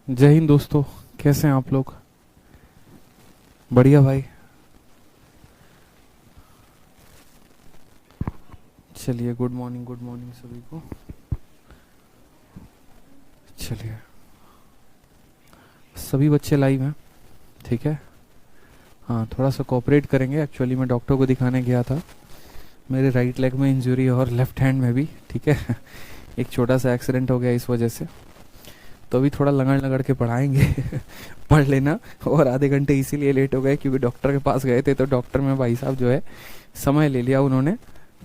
जय हिंद दोस्तों। कैसे हैं आप लोग? बढ़िया भाई। चलिए, गुड मॉर्निंग सभी को। चलिए, सभी बच्चे लाइव हैं, ठीक है। हाँ, थोड़ा सा कोऑपरेट करेंगे। एक्चुअली मैं डॉक्टर को दिखाने गया था, मेरे राइट लेग में इंजरी और लेफ्ट हैंड में भी, ठीक है। एक छोटा सा एक्सीडेंट हो गया इस वजह से, तो अभी थोड़ा लगड़ लगड़ के पढ़ाएंगे। पढ़ लेना। और आधे घंटे इसीलिए लेट हो गए क्योंकि डॉक्टर के पास गए थे, तो डॉक्टर में भाई साहब जो है समय ले लिया उन्होंने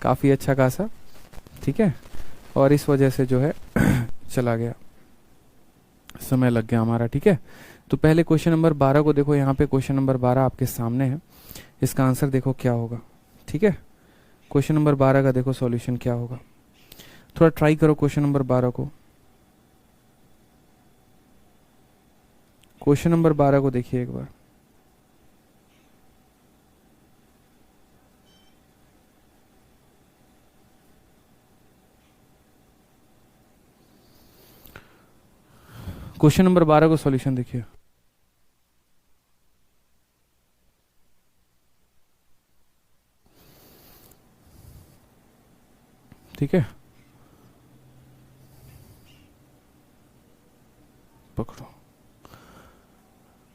काफ़ी अच्छा खासा, ठीक है। और इस वजह से जो है चला गया, समय लग गया हमारा, ठीक है। तो पहले क्वेश्चन नंबर 12 को देखो। यहाँ पे क्वेश्चन नंबर 12 आपके सामने है, इसका आंसर देखो क्या होगा, ठीक है। क्वेश्चन नंबर 12 का देखो सॉल्यूशन क्या होगा। थोड़ा ट्राई करो क्वेश्चन नंबर 12 को। क्वेश्चन नंबर 12 को देखिए एक बार। क्वेश्चन नंबर 12 को सॉल्यूशन देखिए। ठीक है, पकड़ो।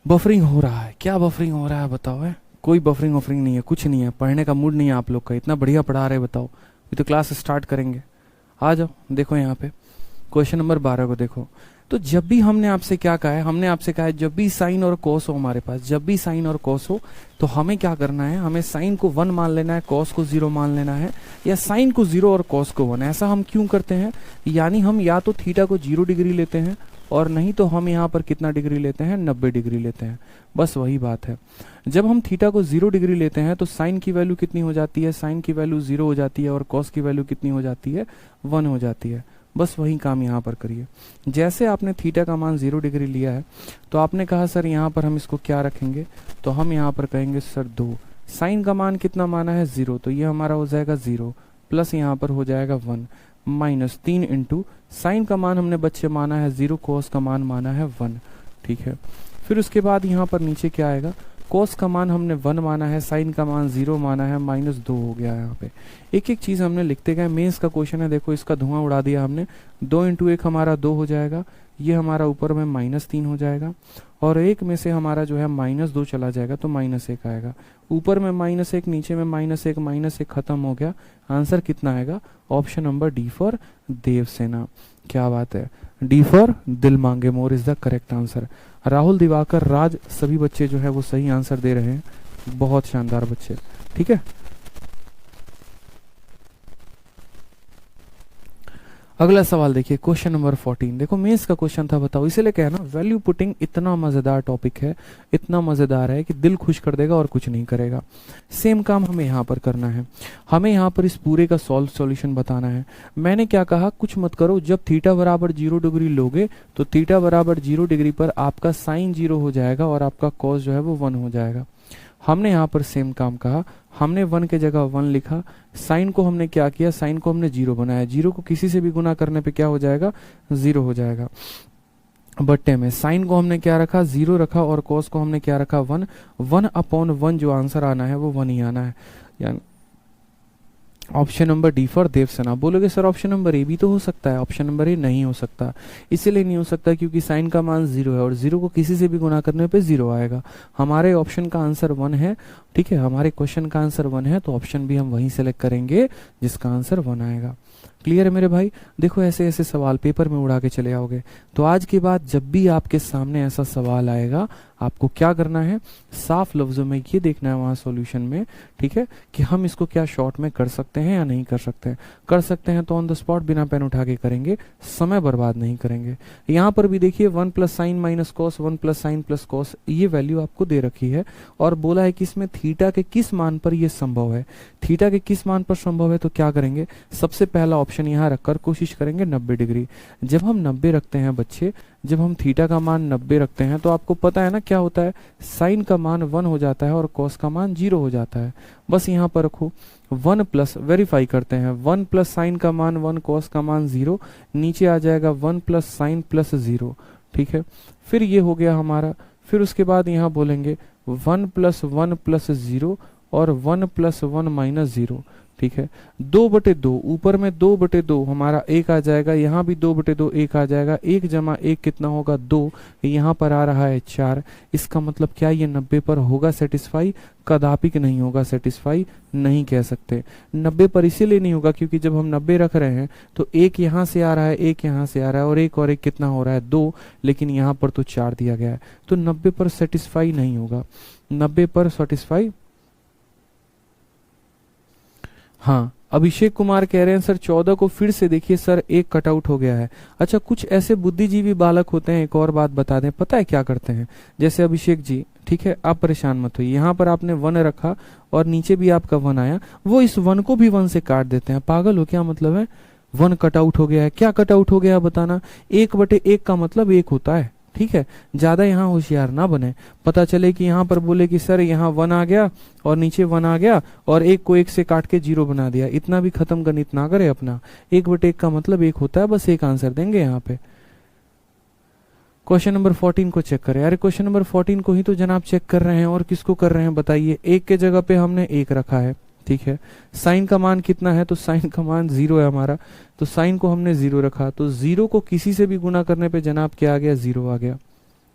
बफरिंग हो रहा है। क्या बफरिंग हो रहा है बताओ? है कोई बफरिंग वफरिंग नहीं है, कुछ नहीं है। पढ़ने का मूड नहीं है आप लोग का? इतना बढ़िया पढ़ा रहे, बताओ। अभी तो क्लास स्टार्ट करेंगे। आ जाओ, देखो यहाँ पे क्वेश्चन नंबर 12 को देखो। तो जब भी हमने आपसे क्या कहा है, हमने आपसे कहा है जब भी साइन और कोस हो हमारे पास, जब भी साइन और कोस हो तो हमें क्या करना है, हमें साइन को 1 मान लेना है, कोस को 0 मान लेना है, या साइन को 0 और कोस को 1। ऐसा हम क्यों करते हैं? यानी हम या तो थीटा को 0 डिग्री लेते हैं, और नहीं तो हम यहाँ पर कितना डिग्री लेते हैं, 90 डिग्री लेते हैं। बस वही बात है। जब हम थीटा को 0 डिग्री लेते हैं तो साइन की वैल्यू कितनी हो जाती है? साइन की वैल्यू 0 हो जाती है, और कॉस की वैल्यू कितनी हो जाती है? 1 हो जाती है। बस वही काम यहाँ पर करिए। जैसे आपने थीटा का मान 0 डिग्री लिया है, तो आपने कहा सर यहाँ पर हम इसको क्या रखेंगे, तो हम यहाँ पर कहेंगे सर 2। साइन का मान कितना माना है? 0, तो ये हमारा हो जाएगा 0, प्लस यहाँ पर हो जाएगा 1, माइनस 3 इंटू साइन का मान हमने बच्चे माना है 0, कोस का मान माना है 1, ठीक है। फिर उसके बाद यहाँ पर नीचे क्या आएगा? कोस का मान हमने 1 माना है, साइन का मान 0 माना है, -2 हो गया यहाँ पे। एक एक चीज हमने लिखते गए। मेंस का क्वेश्चन है, देखो इसका धुआं उड़ा दिया हमने। 2 इंटू 1 हमारा 2 हो जाएगा, ये हमारा ऊपर में -3 हो जाएगा, और एक में से हमारा जो है -2 चला जाएगा तो -1 आएगा। ऊपर में -1, नीचे में -1, -1 खत्म हो गया। आंसर कितना आएगा? Option number D for Devasena. क्या बात है, डी फॉर दिल मांगे more is the correct answer. Rahul, Diwakar, Raj, सभी बच्चे जो है वो सही आंसर दे रहे हैं। बहुत शानदार बच्चे, ठीक है। अगला सवाल देखिए, क्वेश्चन नंबर 14। देखो मेंस का क्वेश्चन था, बताओ। इसीलिए क्या है ना, वैल्यू पुटिंग इतना मजेदार टॉपिक है, इतना मजेदार है कि दिल खुश कर देगा और कुछ नहीं करेगा। सेम काम हमें यहाँ पर करना है। हमें यहाँ पर इस पूरे का सॉल्यूशन बताना है। मैंने क्या कहा, कुछ मत करो। जब थीटा बराबर 0 डिग्री लोगे तो थीटा बराबर 0 डिग्री पर आपका साइन 0 हो जाएगा और आपका कॉस जो है वो 1 हो जाएगा। हमने यहाँ पर सेम काम कहा, हमने 1 के जगह 1 लिखा। साइन को हमने क्या किया, साइन को हमने 0 बनाया। 0 को किसी से भी गुना करने पे क्या हो जाएगा? 0 हो जाएगा। बट्टे में साइन को हमने क्या रखा? 0 रखा, और कॉस को हमने क्या रखा? 1। 1/1 जो आंसर आना है वो 1 ही आना है। यानी option number D for Devsena. बोलोगे सर ऑप्शन नंबर ए भी तो हो सकता है। ऑप्शन नंबर ए नहीं हो सकता। इसीलिए नहीं हो सकता क्योंकि साइन का मान 0 है, और 0 को किसी से भी गुना करने पे 0 आएगा। हमारे ऑप्शन का आंसर 1 है, ठीक है। हमारे क्वेश्चन का आंसर 1 है, तो ऑप्शन भी हम वही सेलेक्ट करेंगे जिसका आंसर 1 आएगा। क्लियर है मेरे भाई? देखो ऐसे ऐसे सवाल पेपर में उड़ा के चले आओगे। तो आज के बाद जब भी आपके सामने ऐसा सवाल आएगा, आपको क्या करना है, साफ लफ्जों में ये देखना है वहां सॉल्यूशन में, ठीक है, कि हम इसको क्या शॉर्ट में कर सकते हैं या नहीं कर सकते हैं। कर सकते हैं तो ऑन द स्पॉट बिना पेन उठा के करेंगे, समय बर्बाद नहीं करेंगे। यहाँ पर भी देखिए 1 + साइन - कॉस, 1 + साइन + कॉस, ये वैल्यू आपको दे रखी है, और बोला है कि इसमें थीटा के किस मान पर यह संभव है। थीटा के किस मान पर संभव है, तो क्या करेंगे, सबसे पहला ऑप्शन यहाँ रखकर कोशिश करेंगे 90 डिग्री। जब हम 90 रखते हैं बच्चे, जब हम थीटा का मान 90 रखते हैं, तो आपको पता है ना क्या होता है, साइन का मान 1 हो जाता है और कॉस का मान 0 हो जाता है। बस यहाँ पर रखो 1 प्लस, वेरीफाई करते हैं, 1 + साइन का मान 1, कॉस का मान 0, नीचे आ जाएगा 1 + साइन + 0, ठीक है। फिर ये हो गया हमारा, फिर उसके बाद यहाँ बोलेंगे 1 + 1 + 0 और 1 + 1 - 0, ठीक है। 2/2, ऊपर में 2/2 हमारा 1 आ जाएगा, यहाँ भी 2/2 1 आ जाएगा, 1 + 1 कितना होगा 2, यहाँ पर आ रहा है 4। इसका मतलब क्या ये 90 पर होगा सेटिस्फाई? कदापि नहीं होगा सेटिस्फाई, नहीं कह सकते। 90 पर इसीलिए नहीं होगा क्योंकि जब हम 90 रख रहे हैं तो एक यहाँ से आ रहा है, एक यहाँ से आ रहा है, और एक कितना हो रहा है 2, लेकिन यहाँ पर तो 4 दिया गया है, तो 90 पर सेटिस्फाई नहीं होगा। 90 पर सेटिस्फाई, हाँ। अभिषेक कुमार कह रहे हैं सर 14 को फिर से देखिए सर, एक कटआउट हो गया है। अच्छा, कुछ ऐसे बुद्धिजीवी बालक होते हैं, एक और बात बता दें, पता है क्या करते हैं? जैसे अभिषेक जी, ठीक है, आप परेशान मत होइए, यहाँ पर आपने 1 रखा और नीचे भी आपका 1 आया, वो इस 1 को भी 1 से काट देते हैं। पागल हो क्या? मतलब है 1 कटआउट हो गया है। क्या कटआउट हो गया बताना? 1/1 का मतलब 1 होता है, ठीक है। ज्यादा यहाँ होशियार ना बने, पता चले कि यहाँ पर बोले कि सर यहाँ 1 आ गया और नीचे 1 आ गया और 1 को 1 से काट के 0 बना दिया। इतना भी खत्म गणित ना करे अपना। 1/1 का मतलब 1 होता है, बस एक आंसर देंगे यहाँ पे। क्वेश्चन नंबर 14 को चेक करें। अरे क्वेश्चन नंबर 14 को ही तो जनाब चेक कर रहे हैं, और किसको कर रहे हैं बताइए? 1 के जगह पे हमने 1 रखा है, ठीक है। साइन का मान कितना है? तो साइन का मान 0 है हमारा, तो साइन को हमने 0 रखा, तो 0 को किसी से भी गुना करने पे जनाब क्या आ गया? 0 आ गया,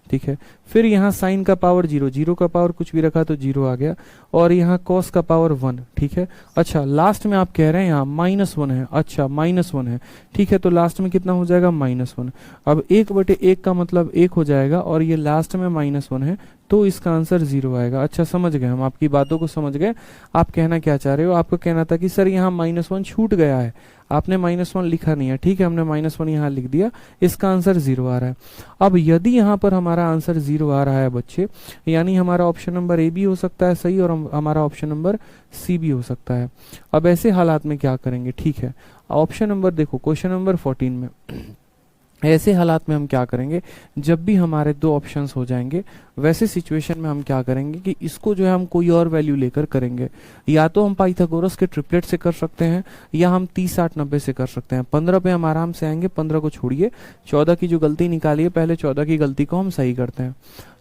ठीक है। फिर यहाँ साइन का पावर 0, 0 का पावर कुछ भी रखा तो 0 आ गया, और यहाँ कॉस का पावर 1, ठीक है। अच्छा, लास्ट में आप कह रहे हैं यहाँ -1 है, अच्छा -1 है, ठीक है, तो लास्ट में कितना हो जाएगा? -1। अब 1/1 का मतलब 1 हो जाएगा, और ये लास्ट में -1 है, तो इसका आंसर 0 आएगा। अच्छा, समझ गए, हम आपकी बातों को समझ गए। आप कहना क्या चाह रहे हो? आपको कहना था कि सर यहाँ -1 छूट गया है, आपने -1 लिखा नहीं है, ठीक है, हमने -1 यहाँ लिख दिया, इसका आंसर 0 आ रहा है। अब यदि यहाँ पर हमारा आंसर 0 आ रहा है बच्चे, यानी हमारा ऑप्शन नंबर ए भी हो सकता है सही, और हमारा ऑप्शन नंबर सी भी हो सकता है। अब ऐसे हालात में क्या करेंगे? ठीक है, ऑप्शन नंबर देखो, क्वेश्चन नंबर 14 में ऐसे हालात में हम क्या करेंगे? जब भी हमारे 2 ऑप्शंस हो जाएंगे, वैसे सिचुएशन में हम क्या करेंगे कि इसको जो है हम कोई और वैल्यू लेकर करेंगे। या तो हम पाइथागोरस के ट्रिपलेट से कर सकते हैं, या हम 30, 60, 90 से कर सकते हैं। 15 पे हम आराम से आएंगे, 15 को छोड़िए, 14 की जो गलती निकाली है, पहले 14 की गलती को हम सही करते हैं।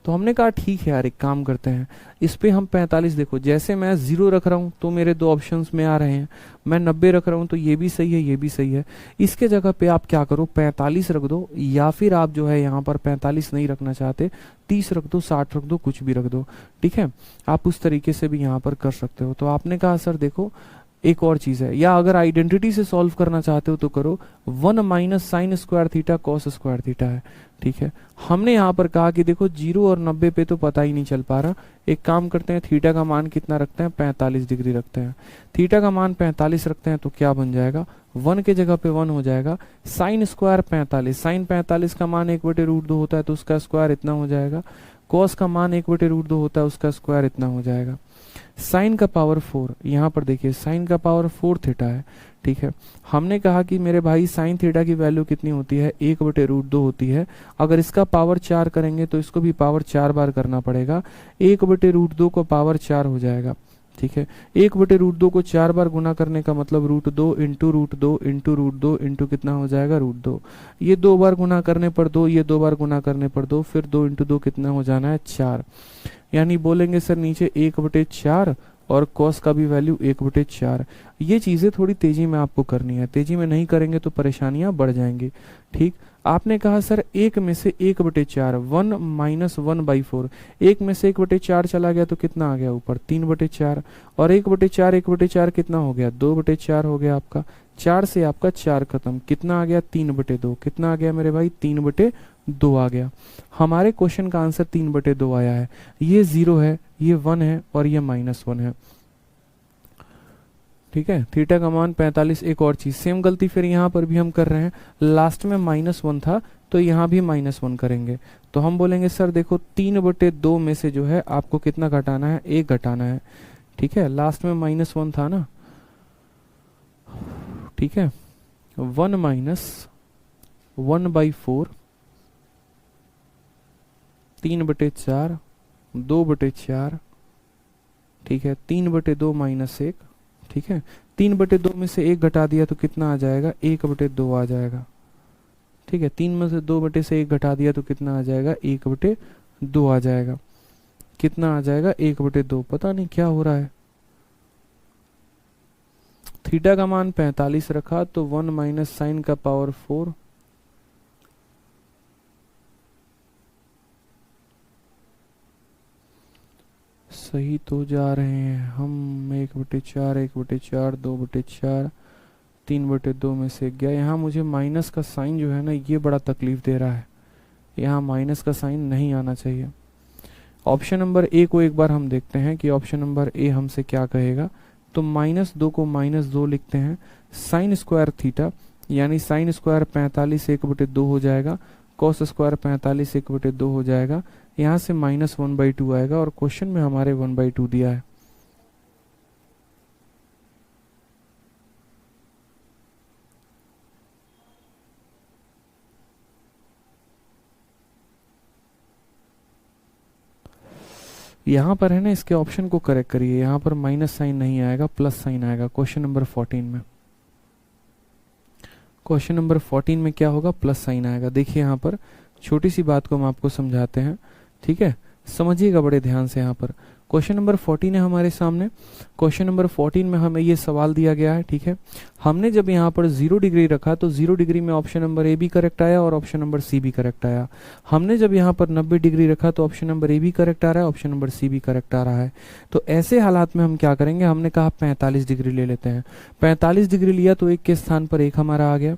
तो हमने कहा ठीक है यार, एक काम करते हैं, इस पे हम 45, देखो जैसे मैं 0 रख रहा हूँ तो मेरे 2 ऑप्शंस में आ रहे हैं, मैं 90 रख रहा हूँ तो ये भी सही है, ये भी सही है। इसके जगह पे आप क्या करो, 45 रख दो, या फिर आप जो है यहाँ पर 45 नहीं रखना चाहते, 30 रख दो, 60 रख दो, कुछ भी रख दो, ठीक है। आप उस तरीके से भी यहाँ पर कर सकते हो। तो आपने कहा सर देखो एक और चीज है, या अगर आइडेंटिटी से सॉल्व करना चाहते हो तो करो, 1 - sin² थीटा cos² थीटा है, ठीक है। हमने यहाँ पर कहा कि देखो 0 और 90 पे तो पता ही नहीं चल पा रहा, एक काम करते हैं, थीटा का मान कितना रखते हैं? 45 डिग्री रखते हैं। थीटा का मान 45 रखते हैं, तो क्या बन जाएगा? 1 के जगह पे 1 हो जाएगा, sin² 45, sin 45 का मान 1/√2 होता है, तो उसका स्क्वायर इतना हो जाएगा। कॉस का मान 1/√2 होता है, उसका स्क्वायर इतना हो जाएगा। साइन का पावर 4, यहाँ पर देखिए साइन का पावर 4 थीटा है, ठीक है। हमने कहा कि मेरे भाई साइन थीटा की वैल्यू कितनी होती है? 1/√2 होती है। अगर इसका पावर 4 करेंगे तो इसको भी पावर 4 बार करना पड़ेगा, 1/√2 को पावर 4 हो जाएगा, ठीक है। 1/√2 को 4 बार गुना करने का मतलब √2 इंटू √2 इंटू √2 इंटू कितना हो जाएगा? √2। ये 2 बार गुना करने पर 2, ये 2 बार गुना करने पर 2, फिर 2 इंटू 2 कितना हो जाना है? 4। यानी बोलेंगे सर नीचे 1/4, और कॉस का भी वैल्यू 1/4। ये चीजें थोड़ी तेजी में आपको करनी है, तेजी में नहीं करेंगे तो परेशानियां बढ़ जाएंगी, ठीक। आपने कहा सर 1 में से 1/4, 1 - 1/4, 1 में से 1/4 चला गया तो कितना आ गया ऊपर? 3/4, और 1/4 1/4 कितना हो गया? 2/4 हो गया आपका। 4 से आपका 4 खत्म, कितना आ गया? 3/2। कितना आ गया मेरे भाई? 3/2 आ गया। हमारे क्वेश्चन का आंसर 3/2 आया है। ये 0 है, ये 1 है, और ये -1 है, ठीक है। थीटा का मान 45। एक और चीज, सेम गलती फिर यहाँ पर भी हम कर रहे हैं, लास्ट में -1 था तो यहाँ भी -1 करेंगे। तो हम बोलेंगे सर देखो 3/2 में से जो है आपको कितना घटाना है? 1 घटाना है, ठीक है। लास्ट में -1 था ना, ठीक है। 1 - 1/4, 3/4, 2/4, ठीक है। 3/2 - 1, ठीक है। 3/2 में से 1 घटा दिया तो कितना आ जाएगा? 1/2 आ जाएगा, ठीक है, 3 में से 2/1 घटा दिया तो कितना आ जाएगा, 1/2 आ जाएगा। कितना आ जाएगा, 1/2। पता नहीं क्या हो रहा है। थीटा का मान 45 रखा तो 1 माइनस साइन का पावर 4, सही तो जा रहे हैं हम। 1/4, 1/4, 2/4, 3/2 में से गया। यहाँ मुझे माइनस का साइन जो है ना, ये बड़ा तकलीफ दे रहा है। यहाँ माइनस का साइन नहीं आना चाहिए। ऑप्शन नंबर ए को एक बार हम देखते हैं कि ऑप्शन नंबर ए हमसे क्या कहेगा। तो -2 को -2 लिखते हैं। साइन स्क्वायर थीटा यानी साइन स्क्वायर 45 1/2 हो जाएगा। कॉस स्क्वायर 45 1/2 हो जाएगा। यहाँ से -1/2 आएगा और क्वेश्चन में हमारे 1/2 दिया है। यहाँ पर है ना, इसके ऑप्शन को करेक्ट करिए। यहाँ पर माइनस साइन नहीं आएगा, प्लस साइन आएगा क्वेश्चन नंबर 14 में। क्वेश्चन नंबर 14 में क्या होगा, प्लस साइन आएगा। देखिए यहाँ पर छोटी सी बात को हम आपको समझाते हैं, ठीक है, समझिएगा बड़े ध्यान से। यहाँ पर क्वेश्चन नंबर 14 है हमारे सामने। क्वेश्चन नंबर 14 में हमें ये सवाल दिया गया है, ठीक है। हमने जब यहाँ पर 0 डिग्री रखा तो 0 डिग्री में ऑप्शन नंबर ए भी करेक्ट आया और ऑप्शन नंबर सी भी करेक्ट आया। हमने जब यहाँ पर 90 डिग्री रखा तो ऑप्शन नंबर ए भी करेक्ट आ रहा है, ऑप्शन नंबर सी भी करेक्ट आ रहा है। तो ऐसे हालात में हम क्या करेंगे, हमने कहा 45 डिग्री ले लेते हैं। 45 डिग्री लिया तो 1 के स्थान पर 1 हमारा आ गया।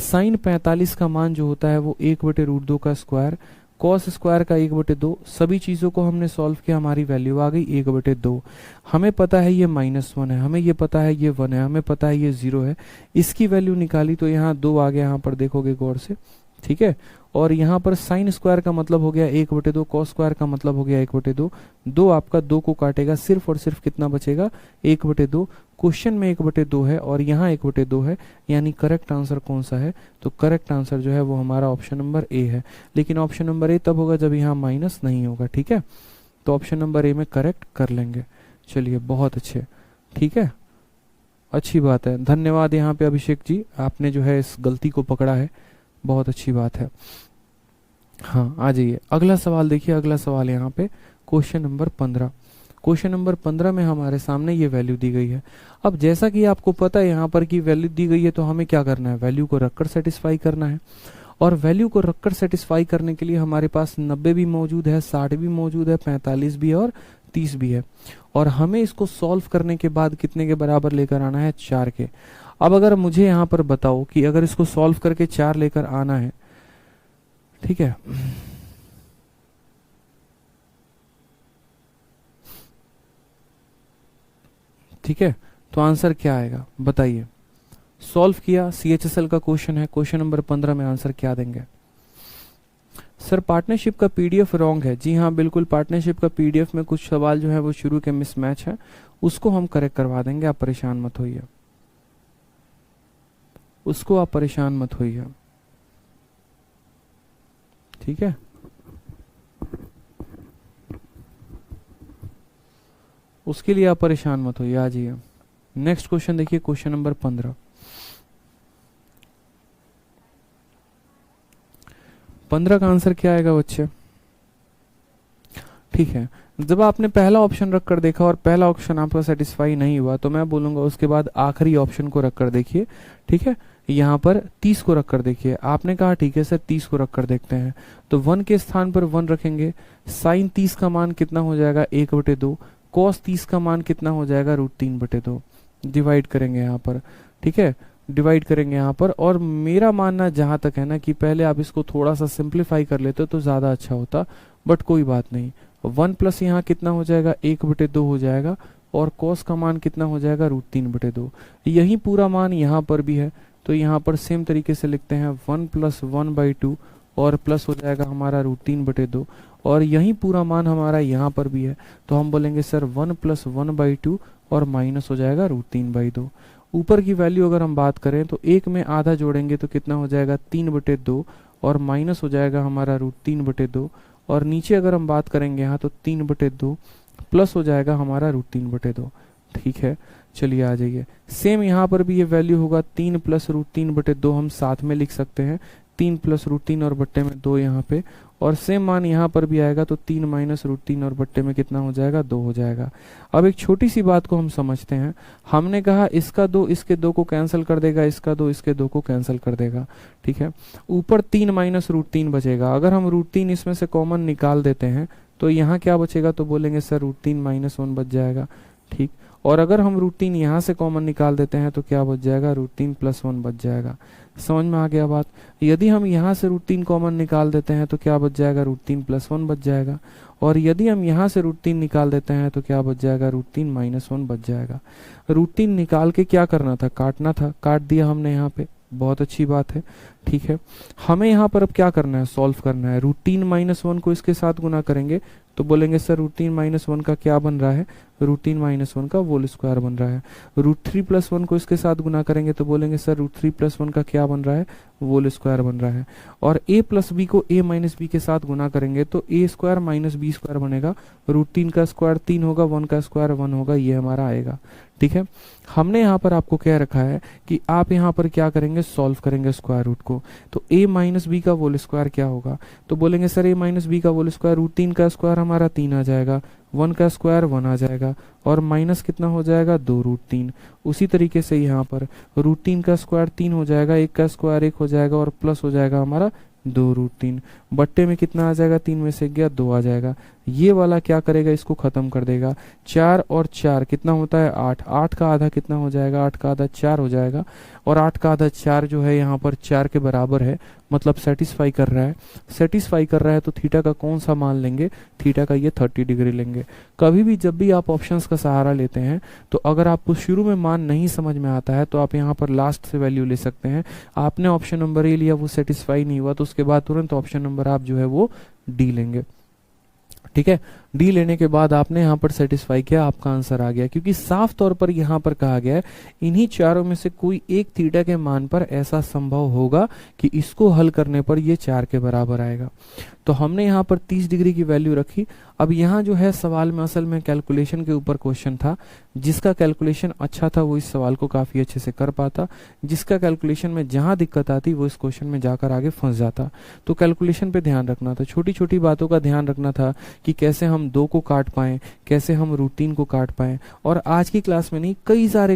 साइन 45 का मान जो होता है वो 1/√2 का स्क्वायर, कॉस स्क्वायर का 1/2। सभी चीजों को हमने सॉल्व किया, हमारी वैल्यू आ गई 1/2। हमें पता है ये -1 है, हमें ये पता है ये 1 है, हमें पता है ये 0 है। इसकी वैल्यू निकाली तो यहाँ 2 आ गया। यहाँ पर देखोगे गौर से, ठीक है। और यहाँ पर साइन स्क्वायर का मतलब हो गया 1/2, कॉस स्क्वायर का मतलब हो गया 1/2। 2 आपका 2 को काटेगा, सिर्फ और सिर्फ कितना बचेगा, 1/2। क्वेश्चन में 1/2 है और यहाँ 1/2 है, यानी करेक्ट आंसर कौन सा है, तो करेक्ट आंसर जो है वो हमारा ऑप्शन नंबर ए है। लेकिन ऑप्शन नंबर ए तब होगा जब यहाँ माइनस नहीं होगा, ठीक है। तो ऑप्शन नंबर ए में करेक्ट कर लेंगे। चलिए, बहुत अच्छे, ठीक है, अच्छी बात है। धन्यवाद यहाँ पे अभिषेक जी, आपने जो है इस गलती को पकड़ा है, बहुत अच्छी बात है। हाँ, आ जाइए अगला सवाल देखिए। अगला सवाल यहाँ पे क्वेश्चन नंबर 15। क्वेश्चन नंबर 15 में हमारे सामने ये वैल्यू दी गई है। अब जैसा कि आपको पता है यहाँ पर की वैल्यू दी गई है, तो हमें क्या करना है, वैल्यू को रखकर सेटिस्फाई करना है। और वैल्यू को रखकर सेटिस्फाई करने के लिए हमारे पास 90 भी मौजूद है, 60 भी मौजूद है, 45 भी है और 30 भी है। और हमें इसको सॉल्व करने के बाद कितने के बराबर लेकर आना है, 4 के। अब अगर मुझे यहाँ पर बताओ कि अगर इसको सॉल्व करके 4 लेकर आना है, ठीक है, ठीक है, तो आंसर क्या आएगा बताइए। सॉल्व किया, CHSL का क्वेश्चन है, क्वेश्चन नंबर 15 में आंसर क्या देंगे। सर पार्टनरशिप का PDF रॉन्ग है। जी हाँ, बिल्कुल, पार्टनरशिप का PDF में कुछ सवाल जो है वो शुरू के मिसमैच है, उसको हम करेक्ट करवा देंगे, आप परेशान मत होइए, उसको आप परेशान मत होइए, ठीक है। उसके लिए आप परेशान मत होइए, आ जाइए। नेक्स्ट क्वेश्चन देखिए, क्वेश्चन नंबर 15। 15 का आंसर क्या आएगा बच्चे, ठीक है। जब आपने पहला ऑप्शन रख कर देखा और पहला ऑप्शन आपका सेटिस्फाई नहीं हुआ, तो मैं बोलूंगा उसके बाद आखिरी ऑप्शन को रख कर देखिए, ठीक है। यहाँ पर 30 को रख कर देखिए। आपने कहा ठीक है सर 30 को रख कर देखते हैं, तो 1 के स्थान पर 1 रखेंगे। साइन 30 का मान कितना हो जाएगा, 1/2। कॉस 30 का मान कितना हो जाएगा, √3/2। डिवाइड करेंगे यहाँ पर, ठीक है, डिवाइड करेंगे यहाँ पर। और मेरा मानना जहां तक है ना कि पहले आप इसको थोड़ा सा सिंप्लीफाई कर लेते तो ज्यादा अच्छा होता, बट कोई बात नहीं। 1 प्लस यहाँ कितना हो जाएगा, 1/2 हो जाएगा। और कॉस का मान कितना हो जाएगा, √3/2। यही पूरा मान यहाँ पर भी है, तो यहाँ पर सेम तरीके से लिखते हैं 1 + 1/2 और प्लस हो जाएगा हमारा √3/2। और यही पूरा मान हमारा यहाँ पर भी है, तो हम बोलेंगे सर 1 + 1/2 और माइनस हो जाएगा √3/2। ऊपर की वैल्यू अगर हम बात करें तो 1 में आधा जोड़ेंगे तो कितना हो जाएगा, 3/2 और माइनस हो जाएगा हमारा √3/2। और नीचे अगर हम बात करेंगे यहाँ तो 3/2 प्लस हो जाएगा हमारा √3/2, ठीक है। चलिए आ जाइए, सेम यहाँ पर भी ये वैल्यू होगा 3 + √3/2 हम साथ में लिख सकते हैं। 3 प्लस रूट 3 और बट्टे में 2 यहाँ पे, और सेम मान यहाँ पर भी आएगा तो 3 माइनस रूट 3 और बट्टे में कितना हो जाएगा, 2 हो जाएगा। अब एक छोटी सी बात को हम समझते हैं। हमने कहा इसका 2 इसके 2 को कैंसिल कर देगा, इसका 2 इसके 2 को कैंसिल कर देगा, ठीक है। ऊपर 3 माइनस रूट 3 बचेगा। अगर हम रूट 3 इसमें से कॉमन निकाल देते हैं तो यहाँ क्या बचेगा, तो बोलेंगे सर रूट 3 माइनस 1 बच जाएगा, ठीक। और अगर हम रूट 3 यहाँ से कॉमन निकाल देते हैं तो क्या बच जाएगा, रूट 3 प्लस 1 बच जाएगा। समझ में आ गया बात। यदि हम यहाँ से रूट 3 कॉमन निकाल देते हैं तो क्या बच जाएगा, रूट 3 प्लस 1 बच जाएगा। और यदि हम यहाँ से रूट 3 निकाल देते हैं तो क्या बच जाएगा, रूट 3 माइनस 1 बच जाएगा। रूट 3 निकाल के क्या करना था, काटना था, काट दिया हमने यहाँ पे, बहुत अच्छी बात है, ठीक है। हमें यहाँ पर अब क्या करना है, सॉल्व करना है। रूट 3 माइनस 1 को इसके साथ गुना करेंगे तो बोलेंगे सर रूट 3 माइनस 1 का क्या बन रहा है, रूट 3 माइनस 1 का होल स्क्वायर बन रहा है। रूट 3 प्लस 1 को इसके साथ गुना करेंगे तो बोलेंगे सर रूट 3 प्लस 1 का क्या बन रहा है, होल स्क्वायर बन रहा है। और a प्लस बी को a माइनस बी के साथ गुना करेंगे तो a square minus b square बनेगा। रूट 3 का स्क्वायर 3 होगा, 1 का स्क्वायर 1 होगा, ये हमारा आएगा, ठीक है। हमने यहाँ पर आपको कह रखा है कि आप यहाँ पर क्या करेंगे, सॉल्व करेंगे स्क्वायर रूट को। तो a माइनस बी का होल स्क्वायर क्या होगा, तो बोलेंगे सर a माइनस बी का होल स्क्वायर, रूट 3 का स्क्वायर हमारा 3 आ जाएगा, 1 का स्क्वायर 1 आ जाएगा, और माइनस कितना हो जाएगा, 2 रूट 3। उसी तरीके से यहाँ पर रूट 3 का स्क्वायर 3 हो जाएगा, 1 का स्क्वायर 1 हो जाएगा, और प्लस हो जाएगा हमारा 2 रूट 3। बट्टे में कितना आ जाएगा, 3 में से गया 2 आ जाएगा। ये वाला क्या करेगा, इसको खत्म कर देगा। 4 और 4 कितना होता है, 8। 8 का आधा कितना हो जाएगा, 8 का आधा 4 हो जाएगा, और 8 का आधा 4 जो है यहाँ पर 4 के बराबर है, मतलब सेटिस्फाई कर रहा है। सेटिस्फाई कर रहा है तो थीटा का कौन सा मान लेंगे, थीटा का ये 30 डिग्री लेंगे। कभी भी जब भी आप ऑप्शंस का सहारा लेते हैं तो अगर आपको शुरू में मान नहीं समझ में आता है तो आप यहाँ पर लास्ट से वैल्यू ले सकते हैं। आपने ऑप्शन नंबर ए लिया, वो सेटिस्फाई नहीं हुआ तो उसके बाद तुरंत ऑप्शन नंबर आप जो है वो डी लेंगे, ठीक है। डी लेने के बाद आपने यहाँ पर सेटिस्फाई किया, आपका आंसर आ गया। क्योंकि साफ तौर पर यहाँ पर कहा गया है इन्हीं चारों में से कोई एक थीटा के मान पर ऐसा संभव होगा कि इसको हल करने पर ये 4 के बराबर आएगा। तो हमने यहाँ पर 30 डिग्री की वैल्यू रखी। अब यहाँ जो है सवाल में असल में कैलकुलेशन के ऊपर क्वेश्चन था। जिसका कैलकुलेशन अच्छा था वो इस सवाल को काफी अच्छे से कर पाता, जिसका कैलकुलेशन में जहां दिक्कत आती वो इस क्वेश्चन में जाकर आगे फंस जाता। तो कैलकुलेशन पे ध्यान रखना था, छोटी छोटी बातों का ध्यान रखना था कि कैसे हम 2 को काट पाएं, कैसे हम रूट 3 को काट पाएं। और आज की क्लास में नहीं,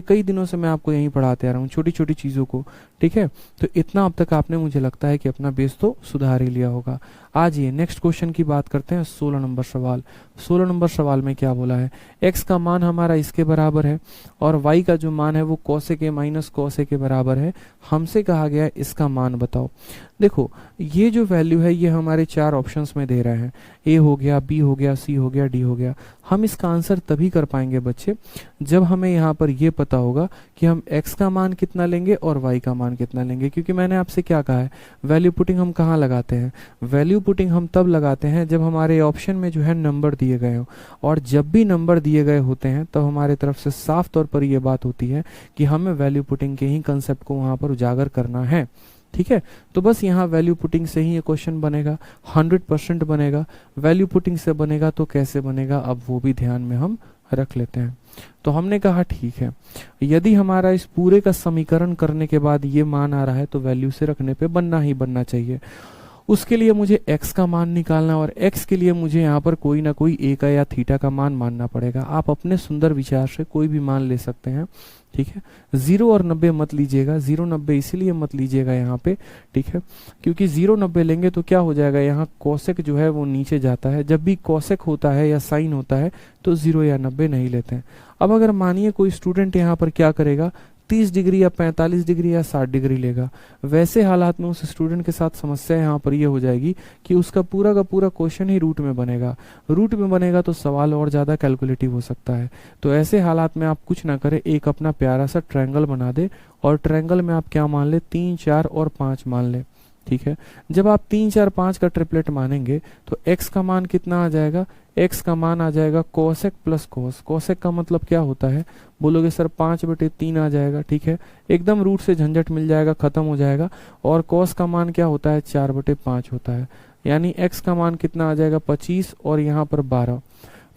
कई दिनों से मैं आपको यहीं पढ़ाते आ रहा हूँ छोटी छोटी चीजों को, ठीक है। तो इतना अब तक आपने, मुझे लगता है कि अपना बेस तो सुधार ही लिया होगा। आज ये नेक्स्ट क्वेश्चन की बात करते हैं। 16 नंबर सवाल। 16 नंबर सवाल में क्या बोला है, x का मान हमारा इसके बराबर है और y का जो मान है वो cosec a minus cos a के बराबर है। हमसे कहा गया है इसका मान बताओ। देखो ये जो वैल्यू है ये हमारे 4 ऑप्शंस में दे रहे हैं, a हो गया, b हो गया, c हो गया, d हो गया। हम इसका आंसर तभी कर पाएंगे बच्चे जब हमें यहाँ पर ये पता होगा कि हम x का मान कितना लेंगे और y का मान कितना लेंगे। क्योंकि मैंने आपसे क्या कहा है, वैल्यू पुटिंग हम कहाँ लगाते हैं, वैल्यू पुटिंग हम तब लगाते हैं जब हमारे ऑप्शन में जो है नंबर दिए गए हो। और जब भी नंबर दिए गए होते हैं तो हमारे तरफ से साफ तौर पर यह बात होती है कि हमें वैल्यू पुटिंग के ही कंसेप्ट को वहां पर उजागर करना है, ठीक है। तो बस यहाँ वैल्यू पुटिंग से ही ये क्वेश्चन बनेगा, 100% बनेगा। वैल्यू पुटिंग से बनेगा तो कैसे बनेगा, अब वो भी ध्यान में हम रख लेते हैं। तो हमने कहा ठीक है, यदि हमारा इस पूरे का समीकरण करने के बाद ये मान आ रहा है तो वैल्यू से रखने पे बनना ही बनना चाहिए। उसके लिए मुझे x का मान निकालना, और x के लिए मुझे यहाँ पर कोई ना कोई a का या थीटा का मान मानना पड़ेगा। आप अपने सुंदर विचार से कोई भी मान ले सकते हैं, ठीक है। 0 और 90 मत लीजिएगा, 0 90 इसीलिए मत लीजिएगा यहाँ पे, ठीक है, क्योंकि 0 90 लेंगे तो क्या हो जाएगा, यहाँ कोसेक जो है वो नीचे जाता है। जब भी कोसेक होता है या साइन होता है तो 0 या 90 नहीं लेते हैं। अब अगर मानिए कोई स्टूडेंट यहाँ पर क्या करेगा, 30 डिग्री या 45 डिग्री या 60 डिग्री लेगा, वैसे हालात में उस स्टूडेंट के साथ समस्या यहाँ पर ये हो जाएगी कि उसका पूरा का पूरा क्वेश्चन ही रूट में बनेगा। रूट में बनेगा तो सवाल और ज्यादा कैलकुलेटिव हो सकता है। तो ऐसे हालात में आप कुछ ना करें, एक अपना प्यारा सा ट्रायंगल बना दे, और ट्रायंगल में आप क्या मान ले, 3 4 और 5 मान ले, ठीक है। जब आप 3 4 5 का ट्रिपलेट मानेंगे तो x का मान कितना आ जाएगा, x का मान आ जाएगा कोसेक प्लस कोस। कोसेक का मतलब क्या होता है, बोलोगे सर 5/3 आ जाएगा, ठीक है, एकदम रूट से झंझट मिल जाएगा, खत्म हो जाएगा। और कोस का मान क्या होता है, 4/5 होता है। यानी x का मान कितना आ जाएगा, 25 और यहाँ पर 12।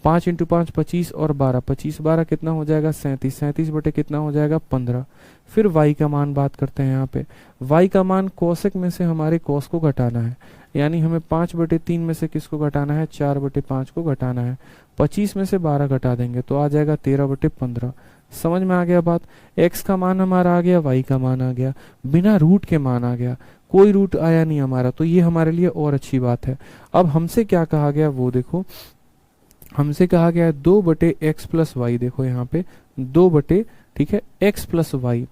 5 इंटू 5 25 और 12, 25 12 कितना हो जाएगा 37, 37 बटे कितना हो जाएगा 15। फिर y का मान बात करते हैं यहाँ पे। y का मान कोसेक में से हमारे कॉस को घटाना है, यानी हमें 5/3 में से किसको घटाना है, 4/5 को घटाना है। 25 में से 12 घटा देंगे तो आ जाएगा 13/15। समझ में आ गया बात। x का मान हमारा आ गया, y का मान आ गया, बिना रूट के मान आ गया, कोई रूट आया नहीं हमारा, तो ये हमारे लिए और अच्छी बात है। अब हमसे क्या कहा गया वो देखो, हमसे कहा गया 2/x प्लस वाई। देखो यहाँ पे 2 ठीक है x प्लस वाई।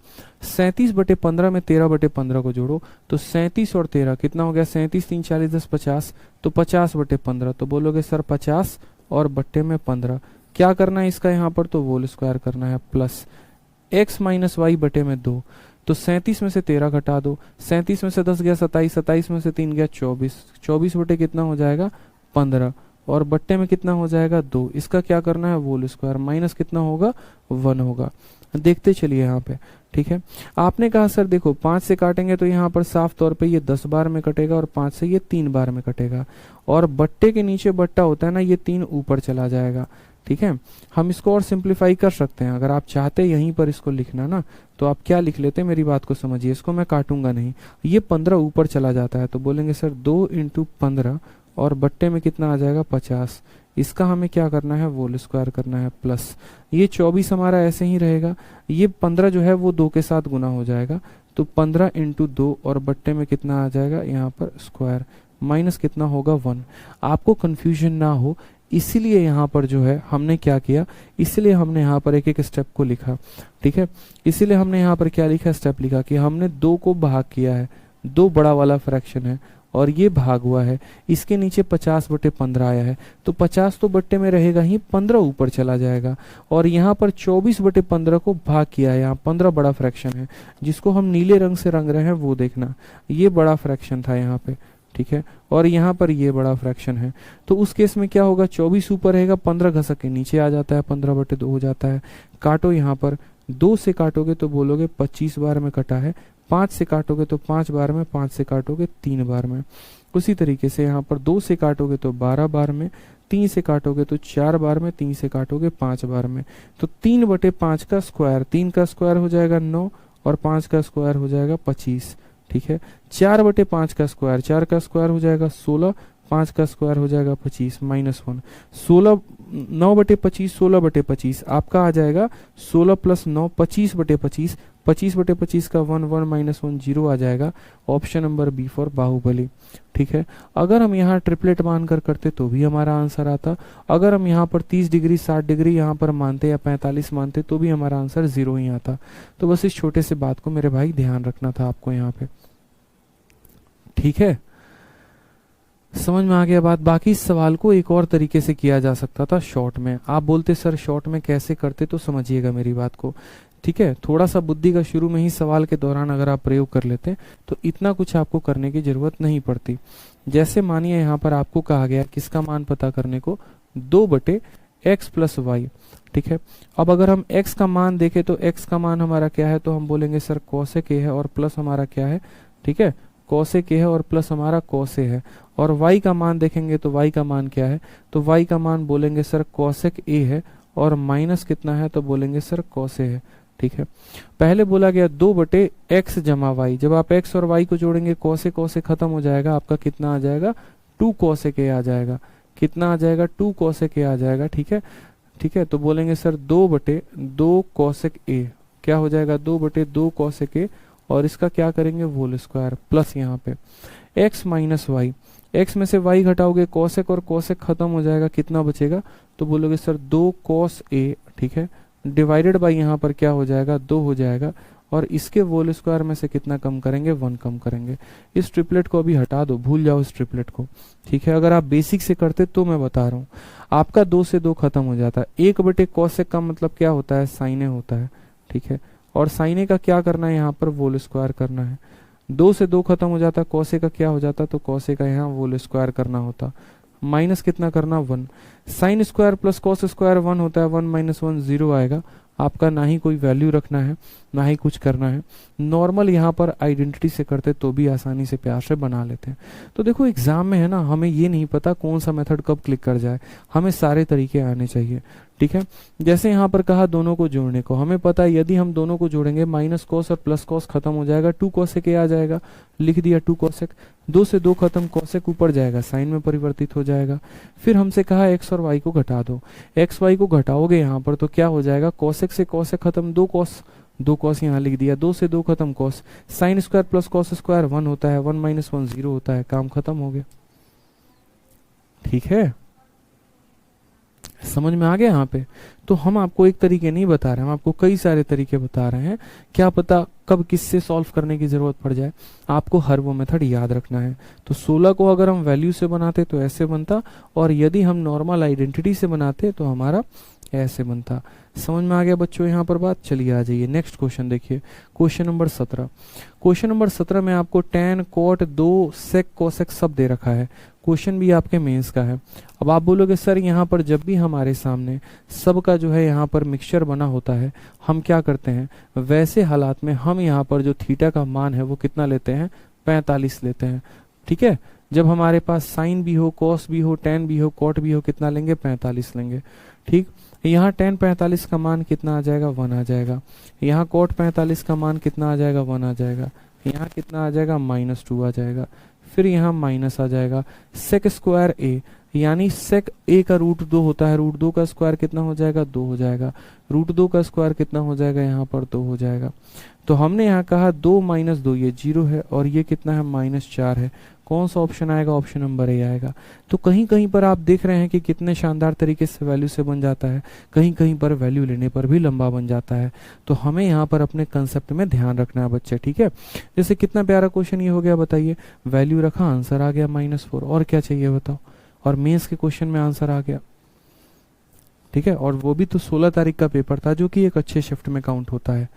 37/15 में 13/15 को जोड़ो तो 37 और 13 कितना हो गया, 37 3 40 10 50, तो 50/15। तो बोलोगे सर 50 और बट्टे में 15 क्या करना है इसका यहाँ पर, तो होल स्क्वायर करना है, प्लस x माइनस वाई बटे में 2। तो 37 में से 13 घटा दो, 37 में से 10 गया 27, 27 में से 3 गया 24, 24 बटे कितना हो जाएगा 15 और बट्टे में कितना हो जाएगा 2। इसका क्या करना है, होल स्क्वायर, माइनस कितना होगा 1 होगा। देखते चलिए यहाँ पे, ठीक है। आपने कहा सर देखो 5 से काटेंगे तो यहाँ पर साफ तौर पे ये 10 बार में कटेगा और 5 से ये 3 बार में कटेगा, और बट्टे के नीचे बट्टा होता है ना, ये 3 ऊपर चला जाएगा, ठीक है। हम इसको और सिंप्लीफाई कर सकते हैं, अगर आप चाहते यहीं पर इसको लिखना ना तो आप क्या लिख लेते, मेरी बात को समझिए, इसको मैं काटूंगा नहीं, ये 15 ऊपर चला जाता है तो बोलेंगे सर 2 इंटू 15 और बट्टे में कितना आ जाएगा 50। इसका हमें क्या करना है, होल स्क्वायर करना है, प्लस ये 24 हमारा ऐसे ही रहेगा, ये 15 जो है वो 2 के साथ गुना हो जाएगा, तो 15 इंटू 2 और बट्टे में कितना आ जाएगा यहाँ पर स्क्वायर, माइनस कितना होगा 1। आपको कंफ्यूजन ना हो इसीलिए यहाँ पर जो है हमने क्या किया, इसलिए हमने यहाँ पर एक एक स्टेप को लिखा, ठीक है। इसीलिए हमने यहाँ पर क्या लिखा, स्टेप लिखा कि हमने 2 को भाग किया है, 2 बड़ा वाला फ्रैक्शन है और ये भाग हुआ है, इसके नीचे 50/15 आया है, तो 50 तो बट्टे में रहेगा ही, 15 ऊपर चला जाएगा, और यहाँ पर 24/15 को भाग किया है, यहाँ 15 बड़ा फ्रैक्शन है जिसको हम नीले रंग से रंग रहे हैं, वो देखना, ये बड़ा फ्रैक्शन था यहाँ पे, ठीक है, और यहाँ पर ये बड़ा फ्रैक्शन है। तो उस केस में क्या होगा, 24 ऊपर रहेगा, 15 घसक के नीचे आ जाता है, 15/2 हो जाता है। काटो यहाँ पर, 2 से काटोगे तो बोलोगे 25 बार में कटा है, 5 से काटोगे तो 5 बार में, 5 से काटोगे 3 बार में। उसी तरीके से यहाँ पर 2 से काटोगे तो 12 बार में, 3 से काटोगे तो 4 बार में, 3 से काटोगे 5 बार में। तो 3/5 का स्क्वायर, 3 का स्क्वायर हो जाएगा 9 और 5 का स्क्वायर हो जाएगा 25, ठीक है। 4/5 का स्क्वायर, 4 का स्क्वायर हो जाएगा 16, 5 का स्क्वायर हो जाएगा 25, -1। 16 9/25 16/25 आपका आ जाएगा 16 + 9 25/25, 25/25 का 1 1 -1 0 आ जाएगा। Option number B for Baahubali, ठीक है। अगर हम यहाँ ट्रिपलेट मानकर करते तो भी हमारा आंसर आता, अगर हम यहाँ पर 30 डिग्री 60 डिग्री यहाँ पर मानते या 45 मानते तो भी हमारा आंसर 0 ही आता। तो बस इस छोटे से बात को मेरे भाई ध्यान रखना था आपको यहाँ पे, ठीक है। समझ में आ गया बात। बाकी इस सवाल को एक और तरीके से किया जा सकता था, शॉर्ट में। आप बोलते सर शॉर्ट में कैसे करते, तो समझिएगा मेरी बात को, ठीक है। थोड़ा सा बुद्धि का शुरू में ही सवाल के दौरान अगर आप प्रयोग कर लेते तो इतना कुछ आपको करने की जरूरत नहीं पड़ती। जैसे मानिए यहाँ पर आपको कहा गया किसका मान पता करने को, 2/x + y, ठीक है। अब अगर हम x का मान देखें तो x का मान हमारा क्या है, तो हम बोलेंगे सर cosec a है, और प्लस हमारा क्या है, ठीक है, cosec a है, और प्लस हमारा cos a है। और y का मान देखेंगे तो y का मान क्या है, तो y का मान बोलेंगे सर cosec a है, और माइनस कितना है, तो बोलेंगे सर cos a है, ठीक है। पहले बोला गया 2/x + y, जब आप x और y को जोड़ेंगे cos a खत्म हो जाएगा, आपका कितना आ जाएगा 2 cosec a आ जाएगा, कितना आ जाएगा 2 cosec a आ जाएगा, ठीक है, ठीक है। तो बोलेंगे सर 2/2 cosec a, क्या हो जाएगा 2/2 cosec a, और इसका क्या करेंगे होल स्क्वायर, प्लस यहाँ पे x - y, x में से y घटाओगे cosec और cosec खत्म हो जाएगा, कितना बचेगा, तो बोलोगे सर 2 cos a, ठीक है, डिवाइडेड बाई यहाँ पर क्या हो जाएगा 2 हो जाएगा, और इसके होल स्क्वायर में से कितना कम करेंगे 1 कम करेंगे। इस ट्रिपलेट को अभी हटा दो, भूल जाओ इस ट्रिपलेट को, ठीक है। अगर आप बेसिक से करते तो मैं बता रहा हूँ, आपका 2 से 2 खत्म हो जाता है। 1/cosec का मतलब क्या होता है, साइन ए होता है, ठीक है, और साइन ए का क्या करना है, यहाँ पर होल स्क्वायर करना है। 2 से 2 खत्म हो जाता, cos का क्या हो जाता, तो cos का यहाँ होल स्क्वायर करना होता, माइनस कितना करना 1। Sine square plus cos square 1 होता है, 1 - 1 0 आएगा, आपका ना ही कोई वैल्यू रखना है, ना ही कुछ करना है। नॉर्मल यहाँ पर आइडेंटिटी से करते तो भी आसानी से प्यार से बना लेते हैं। तो देखो एग्जाम में है ना, हमें ये नहीं पता कौन सा मेथड कब क्लिक कर जाए, हमें सारे तरीके आने चाहिए, ठीक है। जैसे यहाँ पर कहा दोनों को जोड़ने को, हमें पता है यदि हम दोनों को जोड़ेंगे माइनस कॉस और प्लस कॉस खत्म हो जाएगा, 2 कॉसेक आ जाएगा, लिख दिया 2 कॉसेक, 2 से 2 खत्म, कॉसेक ऊपर जाएगा, साइन में परिवर्तित हो जाएगा। फिर हमसे कहा एक्स और वाई को घटा दो, एक्स वाई को घटाओगे यहाँ पर तो क्या हो जाएगा, कॉसेक से कॉसेक खत्म, 2 कॉस यहाँ लिख दिया, 2 से 2 खत्म cos, sine square plus cos square 1 होता है, 1 माइनस 1 0 होता है, काम खत्म हो गया, ठीक है। समझ में आ गया यहाँ पे। तो हम आपको एक तरीके नहीं बता रहे हैं, हम आपको कई सारे तरीके बता रहे हैं, क्या पता कब किससे सॉल्व करने की जरूरत पड़ जाए, आपको हर वो मेथड याद रखना है। तो 16 को अगर हम वैल्यू से बनाते तो ऐसे बनता, और यदि हम नॉर्मल आइडेंटिटी से बनाते तो हमारा ऐसे बनता। समझ में आ गया बच्चों यहाँ पर बात। चलिए आ जाइए नेक्स्ट क्वेश्चन देखिए, क्वेश्चन नंबर 17। क्वेश्चन नंबर 17 में आपको tan, cot, 2 sec, cosec सब दे रखा है, क्वेश्चन भी आपके मेंस का है। अब आप बोलोगे सर यहाँ पर जब भी हमारे सामने सब का जो है यहाँ पर मिक्सचर बना होता है, हम क्या करते हैं, वैसे हालात में हम यहाँ पर जो थीटा का मान है वो कितना लेते हैं, 45 लेते हैं, ठीक है। जब हमारे पास साइन भी हो, कॉस भी हो, टेन भी हो, कॉट भी हो, कितना लेंगे, 45 लेंगे, ठीक। यहाँ टेन 45 का मान कितना आ जाएगा, 1 आ जाएगा। यहाँ कॉट 45 का मान कितना आ जाएगा, 1 आ जाएगा। यहाँ कितना आ जाएगा, -2 आ जाएगा। फिर यहाँ माइनस आ जाएगा। सेक स्क्वायर ए, यानी सेक ए का √2 होता है, √2 का स्क्वायर कितना हो जाएगा, 2 हो जाएगा। √2 का स्क्वायर कितना हो जाएगा, यहाँ पर 2 हो जाएगा। तो हमने यहाँ कहा 2 - 2 ये 0 है, और ये कितना है, -4 है। कौन सा ऑप्शन आएगा, ऑप्शन नंबर ए आएगा। तो कहीं कहीं पर आप देख रहे हैं कि कितने शानदार तरीके से वैल्यू से बन जाता है, कहीं कहीं पर वैल्यू लेने पर भी लंबा बन जाता है। तो हमें यहाँ पर अपने कंसेप्ट में ध्यान रखना है बच्चे, ठीक है। जैसे कितना प्यारा क्वेश्चन ये हो गया, बताइए, वैल्यू रखा, आंसर आ गया -4, और क्या चाहिए बताओ, और मेंस के क्वेश्चन में आंसर आ गया, ठीक है। और वो भी तो 16 तारीख का पेपर था, जो कि एक अच्छे शिफ्ट में काउंट होता है।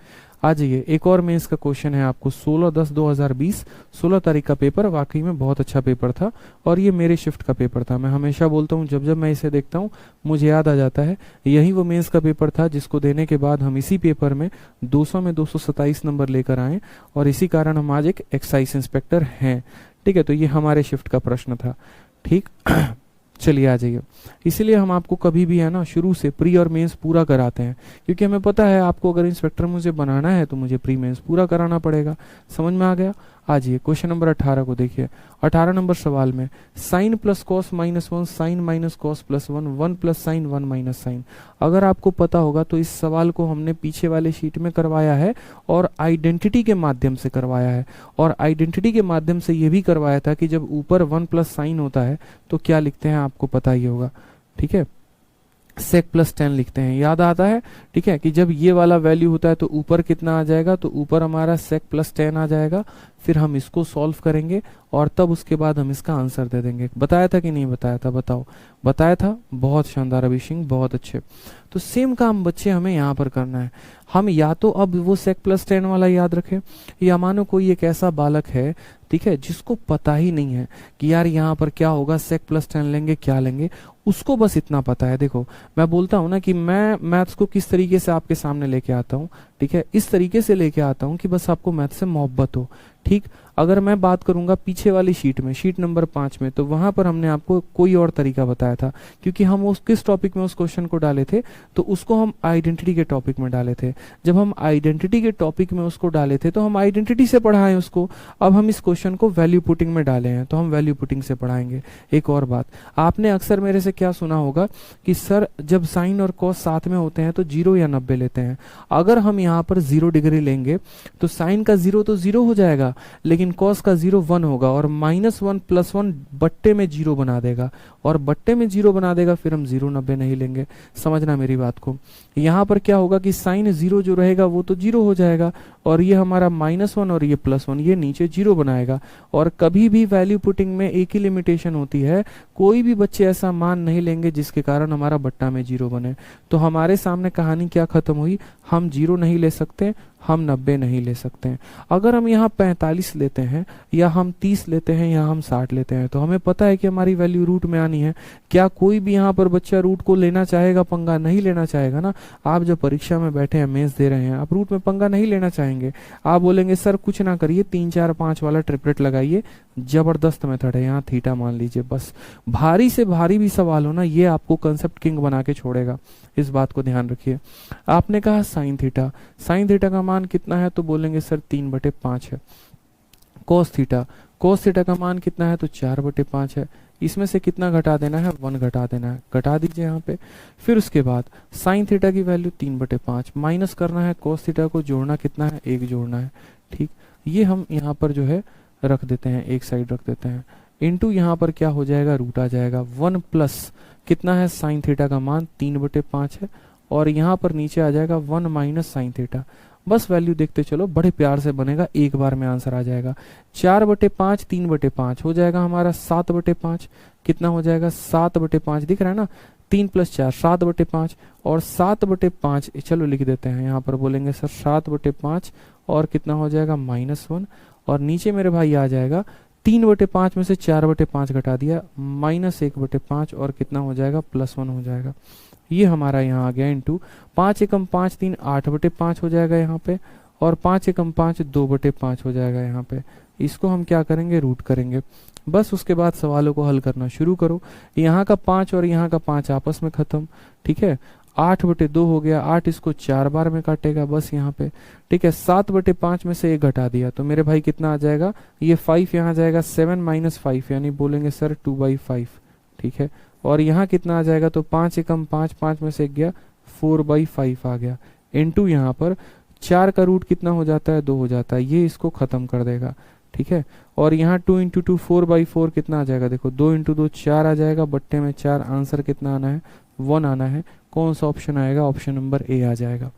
आ जाइए, एक और मेंस का क्वेश्चन है आपको, 16/10/2020, 16 तारीख का पेपर, वाकई में बहुत अच्छा पेपर था, और ये मेरे शिफ्ट का पेपर था। मैं हमेशा बोलता हूँ, जब जब मैं इसे देखता हूँ मुझे याद आ जाता है, यही वो मेंस का पेपर था जिसको देने के बाद हम इसी पेपर में 200 में 227 नंबर लेकर आए, और इसी कारण हम आज एक एक्साइज इंस्पेक्टर हैं, ठीक है। तो ये हमारे शिफ्ट का प्रश्न था, ठीक। चलिए आ जाइए। इसीलिए हम आपको कभी भी है ना शुरू से प्री और मेंस पूरा कराते हैं, क्योंकि हमें पता है आपको अगर इंस्पेक्टर मुझे बनाना है तो मुझे प्री मेंस पूरा कराना पड़ेगा। समझ में आ गया। आ जाइए क्वेश्चन नंबर 18 को देखिए। 18 नंबर सवाल में sine plus cos -1, sine minus cos +1, 1 plus sine 1 minus sine. अगर आपको पता होगा तो इस सवाल को हमने पीछे वाले शीट में करवाया है, और आइडेंटिटी के माध्यम से करवाया है, और आइडेंटिटी के माध्यम से ये भी करवाया था कि जब ऊपर 1 प्लस साइन होता है तो क्या लिखते हैं, आपको पता ही होगा, ठीक है, sec +10 लिखते हैं, याद आता है, ठीक है। कि जब ये वाला वैल्यू होता है तो ऊपर कितना आ जाएगा, तो ऊपर हमारा sec +10 आ जाएगा। फिर हम इसको सॉल्व करेंगे, और तब उसके बाद हम इसका आंसर दे देंगे। बताया था कि नहीं बताया था, बताओ। बताया था, बहुत शानदार अभी सिंह, बहुत अच्छे। तो सेम काम बच्चे हमें यहाँ पर करना है। हम या तो अब वो sec +10 वाला याद रखें, या मानो कोई एक ऐसा बालक है, ठीक है, जिसको पता ही नहीं है कि यार यहाँ पर क्या होगा, sec +10 लेंगे, क्या लेंगे, उसको बस इतना पता है। देखो मैं बोलता हूँ ना कि मैं मैथ्स को किस तरीके से आपके सामने लेके आता हूँ, ठीक है, इस तरीके से लेके आता हूँ कि बस आपको मैथ से मोहब्बत हो, ठीक। अगर मैं बात करूंगा पीछे वाली शीट में, शीट नंबर 5 में, तो वहां पर हमने आपको कोई और तरीका बताया था, क्योंकि हम उस किस टॉपिक में उस क्वेश्चन को डाले थे, तो उसको हम आइडेंटिटी के टॉपिक में डाले थे। जब हम आइडेंटिटी के टॉपिक में उसको डाले थे तो हम आइडेंटिटी से पढ़ाएं उसको। अब हम इस क्वेश्चन को वैल्यू पुटिंग में डाले हैं, तो हम वैल्यू पुटिंग से पढ़ाएंगे। एक और बात, आपने अक्सर मेरे से क्या सुना होगा कि सर जब साइन और कॉस साथ में होते हैं तो 0 या 90 लेते हैं। अगर हम यहाँ पर 0 डिग्री लेंगे तो साइन का 0 तो 0 हो जाएगा, लेकिन कॉस का 0 1 होगा, और -1 + 1 बट्टे में 0 बना देगा, और बट्टे में 0 बना देगा, फिर हम 0 90 नहीं लेंगे। समझना मेरी बात को। यहाँ पर क्या होगा कि साइन 0 जो रहेगा वो तो 0 हो जाएगा, और ये हमारा -1 और ये +1, ये नीचे 0 बनाएगा। और कभी भी वैल्यू पुटिंग में एक ही लिमिटेशन होती है, कोई भी बच्चे ऐसा मान नहीं लेंगे जिसके कारण हमारा बट्टा में 0 बने। तो हमारे सामने कहानी क्या खत्म हुई, हम 0 नहीं ले सकते, हम 90 नहीं ले सकते हैं। अगर हम यहाँ 45 लेते हैं या हम 30 लेते हैं या हम 60 लेते हैं, तो हमें पता है कि हमारी वैल्यू रूट में आनी है। क्या कोई भी यहाँ पर बच्चा रूट को लेना चाहेगा, पंगा नहीं लेना चाहेगा ना। आप जब परीक्षा में बैठे हैं, मेंस दे रहे हैं, आप रूट में पंगा नहीं लेना चाहेंगे। आप बोलेंगे सर कुछ ना करिए, 3 4 5 वाला ट्रिपलेट लगाइए, जबरदस्त मेथड है, यहाँ थीटा मान लीजिए बस। भारी से भारी भी सवाल हो ना, ये आपको कंसेप्ट किंग बना के छोड़ेगा, इस बात को ध्यान रखिए। आपने कहा साइन थीटा, साइन थीटा का मान कितना है, तो बोलेंगे सर 3/5 है। कोस थीटा, कोस थीटा का मान कितना है, तो 4/5 है। इसमें से कितना घटा देना है, 1 घटा देना है, घटा दीजिए यहाँ पे। फिर उसके बाद साइन थीटा की वैल्यू 3/5, माइनस करना है कोस थीटा को, जोड़ना कितना है, 1 जोड़ना है। ठीक, ये हम यहाँ पर जो है रख देते हैं, एक साइड रख देते हैं। इनटू यहाँ पर क्या हो जाएगा, रूट आ जाएगा। 1 प्लस कितना है, साइन थीटा का मान 3/5 है, और यहाँ पर नीचे आ जाएगा 1 माइनस साइन थीटा। बस वैल्यू देखते चलो, बड़े प्यार से बनेगा, एक बार में आंसर आ जाएगा। 4/5 3/5 हो जाएगा हमारा 7/5। कितना हो जाएगा, 7/5 दिख रहा है ना, 3 + 4 7/5, और 7/5 चलो लिख देते हैं यहाँ पर, बोलेंगे सर 7/5 और कितना हो जाएगा, -1, और नीचे मेरे भाई आ जाएगा 3/5 में से 4/5 घटा दिया, -1/5, और कितना हो जाएगा, +1 हो जाएगा। ये हमारा यहाँ आ गया इनटू 5 एकम 5 3 8/5 हो जाएगा यहाँ पे, और 5 एकम 5 2/5 हो जाएगा यहाँ पे। इसको हम क्या करेंगे, रूट करेंगे। बस उसके बाद सवालों को हल करना शुरू करो। यहाँ का 5 और यहाँ का 5 आपस में खत्म, ठीक है। 8/2 हो गया, 8 इसको 4 बार में काटेगा बस यहाँ पे, ठीक है। 7/5 में से 1 घटा दिया, तो मेरे भाई कितना आ जाएगा, ये 5 यहाँ जाएगा, 7 - 5 यानी बोलेंगे सर 2/5, ठीक है। और यहाँ कितना आ जाएगा, तो 5 एकम 5, 5 में से 1 गया, 4/5 आ गया। इनटू यहाँ पर 4 का रूट कितना हो जाता है, 2 हो जाता है, ये इसको खत्म कर देगा, ठीक है। और यहाँ 2 × 2 4/4 कितना आ जाएगा, देखो 2 × 2 4 आ जाएगा, बट्टे में 4, आंसर कितना आना है, 1 आना है। कौन सा ऑप्शन आएगा, ऑप्शन नंबर ए आ जाएगा,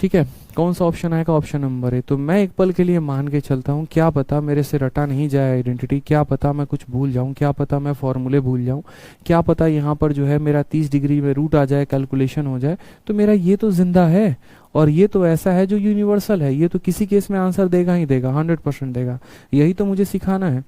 ठीक है। कौन सा ऑप्शन आएगा, ऑप्शन नंबर ए। तो मैं एक पल के लिए मान के चलता हूँ, क्या पता मेरे से रटा नहीं जाए आइडेंटिटी, क्या पता मैं कुछ भूल जाऊँ, क्या पता मैं फॉर्मूले भूल जाऊँ, क्या पता यहाँ पर जो है मेरा 30 डिग्री में रूट आ जाए, कैलकुलेशन हो जाए, तो मेरा ये तो जिंदा है, और ये तो ऐसा है जो यूनिवर्सल है, ये तो किसी केस में आंसर देगा ही देगा, 100% देगा। यही तो मुझे सिखाना है।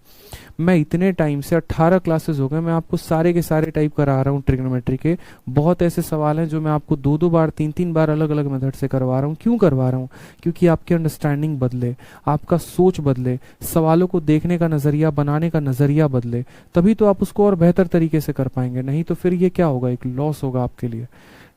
मैं इतने टाइम से 18 क्लासेस हो गए, मैं आपको सारे के सारे टाइप करा रहा हूँ ट्रिग्नोमेट्री के। बहुत ऐसे सवाल हैं जो मैं आपको 2 बार 3 बार अलग अलग मेथड से करवा रहा हूँ। क्यों करवा रहा हूँ, क्योंकि आपकी अंडरस्टैंडिंग बदले, आपका सोच बदले, सवालों को देखने का नजरिया, बनाने का नजरिया बदले, तभी तो आप उसको और बेहतर तरीके से कर पाएंगे। नहीं तो फिर ये क्या होगा, एक लॉस होगा आपके लिए,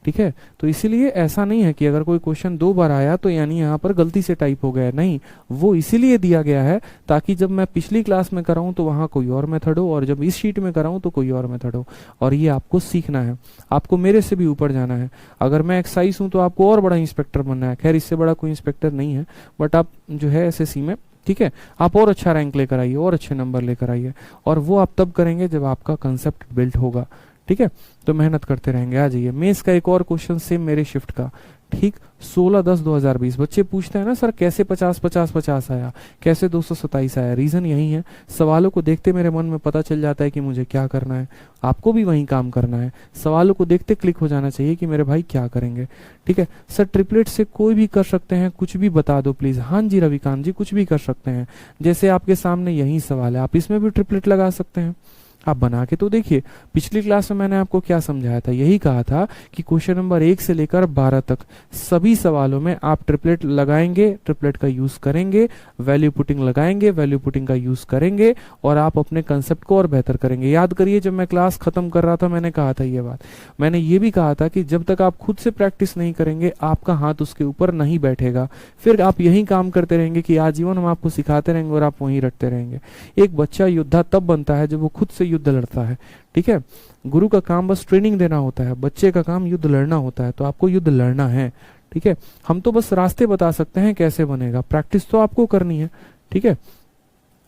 ठीक है। तो इसीलिए ऐसा नहीं है कि अगर कोई क्वेश्चन 2 बार आया तो यानी यहाँ पर गलती से टाइप हो गया, नहीं, वो इसीलिए दिया गया है ताकि जब मैं पिछली क्लास में कराऊं तो वहां कोई और मेथड हो, और जब इस शीट में कराऊं तो कोई और मेथड हो। और ये आपको सीखना है, आपको मेरे से भी ऊपर जाना है। अगर मैं एक्साइज हूं तो आपको और बड़ा इंस्पेक्टर बनना है। खैर इससे बड़ा कोई इंस्पेक्टर नहीं है, बट आप जो है SSC में, ठीक है, आप और अच्छा रैंक लेकर आइए, और अच्छे नंबर लेकर आइए, और वो आप तब करेंगे जब आपका कंसेप्ट बिल्ट होगा, ठीक है। तो मेहनत करते रहेंगे। आ जाइए मेंस का एक और क्वेश्चन सेम मेरे शिफ्ट का, ठीक, 16/10/2020। बच्चे पूछते हैं ना सर कैसे 50-50-50 आया, कैसे 227 आया। रीजन यही है, सवालों को देखते मेरे मन में पता चल जाता है कि मुझे क्या करना है। आपको भी वही काम करना है, सवालों को देखते क्लिक हो जाना चाहिए कि मेरे भाई क्या करेंगे, ठीक है। सर ट्रिपलेट से कोई भी कर सकते हैं, कुछ भी बता दो प्लीज। हाँ जी रविकांत जी, कुछ भी कर सकते हैं। जैसे आपके सामने यही सवाल है, आप इसमें भी ट्रिपलेट लगा सकते हैं, आप बना के तो देखिए। पिछली क्लास में मैंने आपको क्या समझाया था, यही कहा था कि क्वेश्चन नंबर 1 से लेकर 12 तक सभी सवालों में आप ट्रिपलेट लगाएंगे, ट्रिपलेट का यूज करेंगे, वैल्यू पुटिंग लगाएंगे, वैल्यू पुटिंग का यूज करेंगे, और आप अपने कंसेप्ट को और बेहतर करेंगे। याद करिए जब मैं क्लास खत्म कर रहा था मैंने कहा था ये बात, मैंने ये भी कहा था कि जब तक आप खुद से प्रैक्टिस नहीं करेंगे आपका हाथ उसके ऊपर नहीं बैठेगा। फिर आप यही काम करते रहेंगे कि आजीवन हम आपको सिखाते रहेंगे और आप वहीं रटते रहेंगे। एक बच्चा योद्धा तब बनता है जब वो खुद से युद्ध लड़ता है, ठीक है। गुरु का काम बस ट्रेनिंग देना होता है, बच्चे का काम युद्ध लड़ना होता है। तो आपको युद्ध लड़ना है, ठीक है। हम तो बस रास्ते बता सकते हैं कैसे बनेगा, प्रैक्टिस तो आपको करनी है, ठीक है।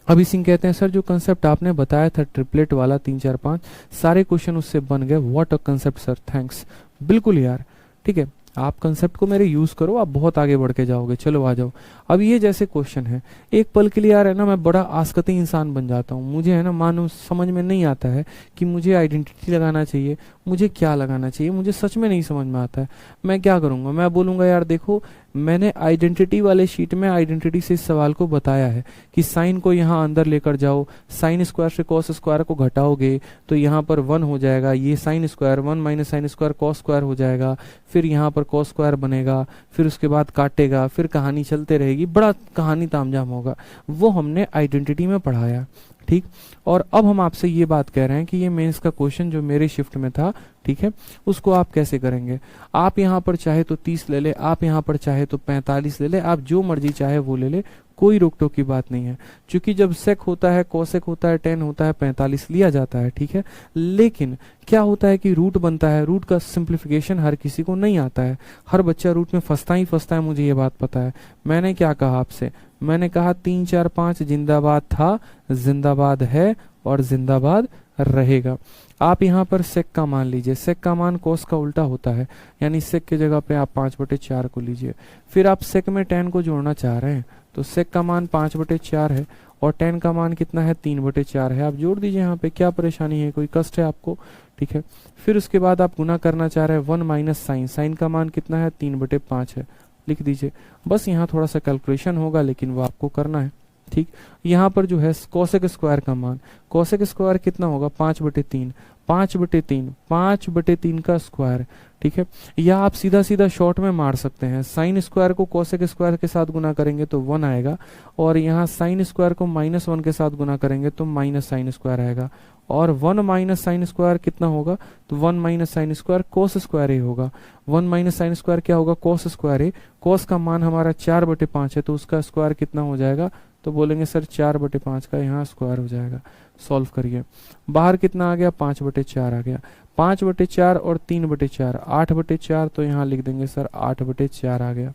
अभी सिंह कहते हैं सर जो कंसेप्ट आपने बताया था ट्रिपलेट वाला 3 4 5 सारे क्वेश्चन उससे बन गए। What a concept sir, thanks. बिल्कुल यार, ठीक है। आप कंसेप्ट को मेरे यूज करो, आप बहुत आगे बढ़ के जाओगे। चलो आ जाओ। अब ये जैसे क्वेश्चन है, एक पल के लिए यार है ना मैं बड़ा आसकती इंसान बन जाता हूँ, मुझे है ना मानो समझ में नहीं आता है कि मुझे आइडेंटिटी लगाना चाहिए, मुझे क्या लगाना चाहिए, मुझे सच में नहीं समझ में आता है। मैं क्या करूंगा, मैं बोलूंगा यार देखो मैंने आइडेंटिटी वाले शीट में आइडेंटिटी से इस सवाल को बताया है कि साइन को यहाँ अंदर लेकर जाओ, साइन स्क्वायर से कॉस स्क्वायर को घटाओगे तो यहाँ पर 1 हो जाएगा, ये sine square 1 minus sine square cos square हो जाएगा, फिर यहाँ पर कॉस स्क्वायर बनेगा, फिर उसके बाद काटेगा, फिर कहानी चलते रहेगी, बड़ा कहानी तामझाम होगा। वो हमने आइडेंटिटी में पढ़ाया, ठीक। और अब हम आपसे ये बात कह रहे हैं कि ये मेंस का क्वेश्चन जो मेरे शिफ्ट में था, ठीक है, उसको आप कैसे करेंगे। आप यहाँ पर चाहे तो 30 ले ले, आप यहाँ पर चाहे तो 45 ले ले, आप जो मर्जी चाहे वो ले ले, कोई रोक टोक की बात नहीं है। क्योंकि जब सेक होता है, कोसेक होता है, टेन होता है, 45 लिया जाता है, ठीक है। लेकिन क्या होता है कि रूट बनता है, रूट का सिंप्लीफिकेशन हर किसी को नहीं आता है, हर बच्चा रूट में फंसता ही फंसता है, मुझे ये बात पता है। मैंने क्या कहा आपसे, मैंने कहा 3 4 5 जिंदाबाद था, जिंदाबाद है और जिंदाबाद रहेगा। आप यहाँ पर सेक का मान लीजिए, सेक का मान कोस का उल्टा होता है, यानी सेक की जगह पे आप 5/4 को लीजिए। फिर आप सेक में टेन को जोड़ना चाह रहे हैं तो सेक का मान 5/4 है और टेन का मान कितना है, 3/4 है। आप जोड़ दीजिए यहाँ पे, क्या परेशानी है, कोई कष्ट है आपको, ठीक है। फिर उसके बाद आप गुना करना चाह रहे हैं 1 माइनस साइन, साइन का मान कितना है, 3/5 है, लिख दीजिए। बस यहाँ थोड़ा सा कैलकुलेशन होगा लेकिन वो आपको करना है, ठीक। यहाँ पर जो है कोसेक स्क्वायर का मान, कोसेक स्क्वायर कितना होगा, 5/3, 5/3, 5/3 का स्क्वायर, ठीक है। या आप सीधा सीधा शॉर्ट में मार सकते हैं, साइन स्क्वायर को कोसेक स्क्वायर के साथ गुना करेंगे तो 1 आएगा, और यहाँ साइन स्क्वायर को -1 के साथ गुना करेंगे तो माइनस साइन स्क्वायर आएगा, और 1 माइनस साइन स्क्वायर कितना होगा, तो 1 minus sine square cos square ही होगा। 1 माइनस साइन स्क्वायर क्या होगा, कोस स्क्वायर है। कोस का मान हमारा 4/5 है तो उसका स्क्वायर कितना हो जाएगा, तो बोलेंगे सर 4/5 का यहाँ स्क्वायर हो जाएगा। सॉल्व करिए, बाहर कितना आ गया, 5/4 आ गया। 5/4 और 3/4, 8/4, तो यहाँ लिख देंगे सर 8/4 आ गया,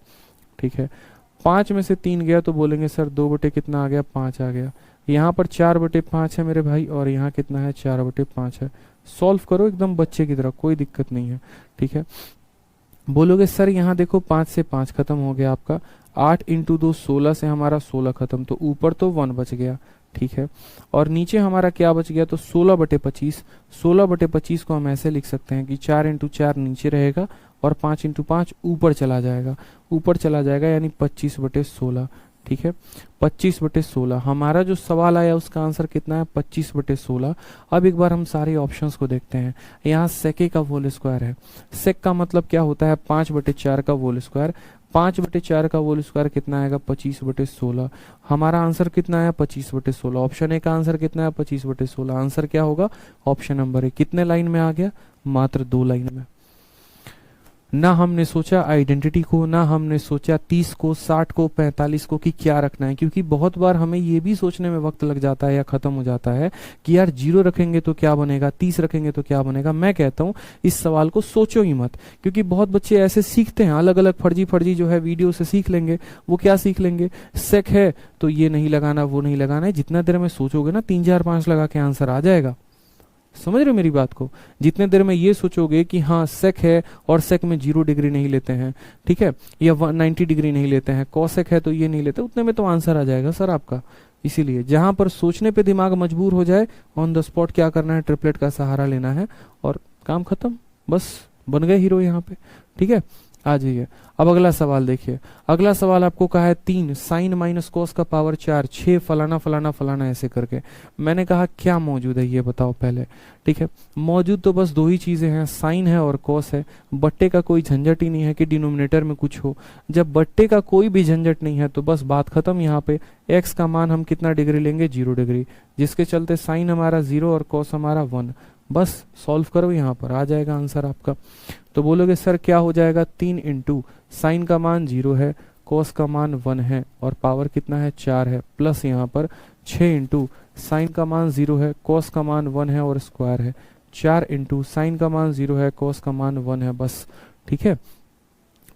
ठीक है। 5 में से 3 गया तो बोलेंगे सर 2 कितना आ गया, 5 आ गया। यहाँ पर 4/5 है मेरे भाई, और यहाँ कितना है, 4/5 है। सॉल्व करो एकदम बच्चे की तरह, कोई दिक्कत नहीं है, ठीक है। बोलोगे सर यहाँ देखो 5 से 5 खत्म हो गया आपका, 8 × 2 16 से हमारा 16 खत्म, तो ऊपर तो 1 बच गया, ठीक है। और नीचे हमारा क्या बच गया, तो 16/25। 16/25 को हम ऐसे लिख सकते हैं कि 4 × 4 नीचे रहेगा और 5 × 5 ऊपर चला जाएगा, ऊपर चला जाएगा, यानी 25/16, ठीक है। 25/16 हमारा जो सवाल आया उसका आंसर कितना है, 25/16। अब एक बार हम सारे ऑप्शंस को देखते हैं। यहाँ सेके का होल स्क्वायर है, सेक का मतलब क्या होता है, 5/4 का होल स्क्वायर। 5/4 का होल स्क्वायर कितना आएगा, 25/16। हमारा आंसर कितना है, 25/16। ऑप्शन ए का आंसर कितना है, 25/16। आंसर क्या होगा, ऑप्शन नंबर ए। कितने लाइन में आ गया, मात्र 2 लाइन में। ना हमने सोचा आइडेंटिटी को, ना हमने सोचा 30 को, 60 को, 45 को कि क्या रखना है, क्योंकि बहुत बार हमें ये भी सोचने में वक्त लग जाता है या खत्म हो जाता है कि यार 0 रखेंगे तो क्या बनेगा, 30 रखेंगे तो क्या बनेगा। मैं कहता हूँ इस सवाल को सोचो ही मत, क्योंकि बहुत बच्चे ऐसे सीखते हैं, अलग अलग फर्जी जो है वीडियो से सीख लेंगे। वो क्या सीख लेंगे, सेक है तो ये नहीं लगाना, वो नहीं लगाना है। जितना देर में सोचोगे ना 3 4 5 लगा के आंसर आ जाएगा। समझ रहे हो मेरी बात को, जितने देर में ये सोचोगे कि हाँ सेक है और सेक में 0 डिग्री नहीं लेते हैं, ठीक है, या 90 डिग्री नहीं लेते हैं, कॉसेक है तो ये नहीं लेते, उतने में तो आंसर आ जाएगा सर आपका। इसीलिए जहां पर सोचने पे दिमाग मजबूर हो जाए, ऑन द स्पॉट क्या करना है, ट्रिपलेट का सहारा लेना है और काम खत्म, बस बन गए हीरो यहाँ पे, ठीक है। आ जाइए, अब अगला सवाल देखिए। अगला सवाल आपको कहा है 3 साइन माइनस कोस का पावर 4 6 फलाना फलाना फलाना ऐसे करके। मैंने कहा क्या मौजूद है ये बताओ पहले, ठीक है। मौजूद तो बस 2 ही चीजें हैं, साइन है और कोस है। बट्टे का कोई झंझट ही नहीं है कि डिनोमिनेटर में कुछ हो। जब बट्टे का कोई भी झंझट नहीं है तो बस बात खत्म। यहाँ पे एक्स का मान हम कितना डिग्री लेंगे, 0 डिग्री, जिसके चलते साइन हमारा 0 और कोस हमारा 1। बस सॉल्व करो, यहाँ पर आ जाएगा आंसर आपका। तो बोलोगे सर क्या हो जाएगा, 3 × साइन का मान 0 है, कोस का मान 1 है और पावर कितना है, 4 है, प्लस यहाँ पर 6 × साइन का मान 0 है, कोस का मान 1 है और स्क्वायर है। 4 × साइन का मान 0 है, कोस का मान 1 है, बस, ठीक है।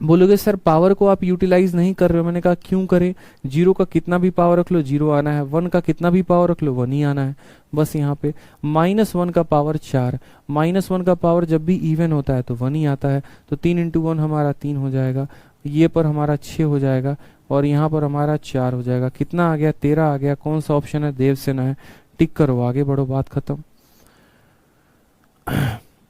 बोलोगे सर पावर को आप यूटिलाइज नहीं कर रहे हो। मैंने कहा क्यों करें, जीरो का कितना भी पावर रख लो जीरो आना है, वन का कितना भी पावर रख लो वन ही आना है। बस यहाँ पे -1 का पावर 4, -1 का पावर जब भी इवन होता है तो वन ही आता है, तो 3 इंटू 1 हमारा 3 हो जाएगा, ये पर हमारा 6 हो जाएगा और यहाँ पर हमारा 4 हो जाएगा। कितना आ गया, 13 आ गया। कौन सा ऑप्शन है, देवसेना है। टिक करो, आगे बढ़ो, बात खत्म।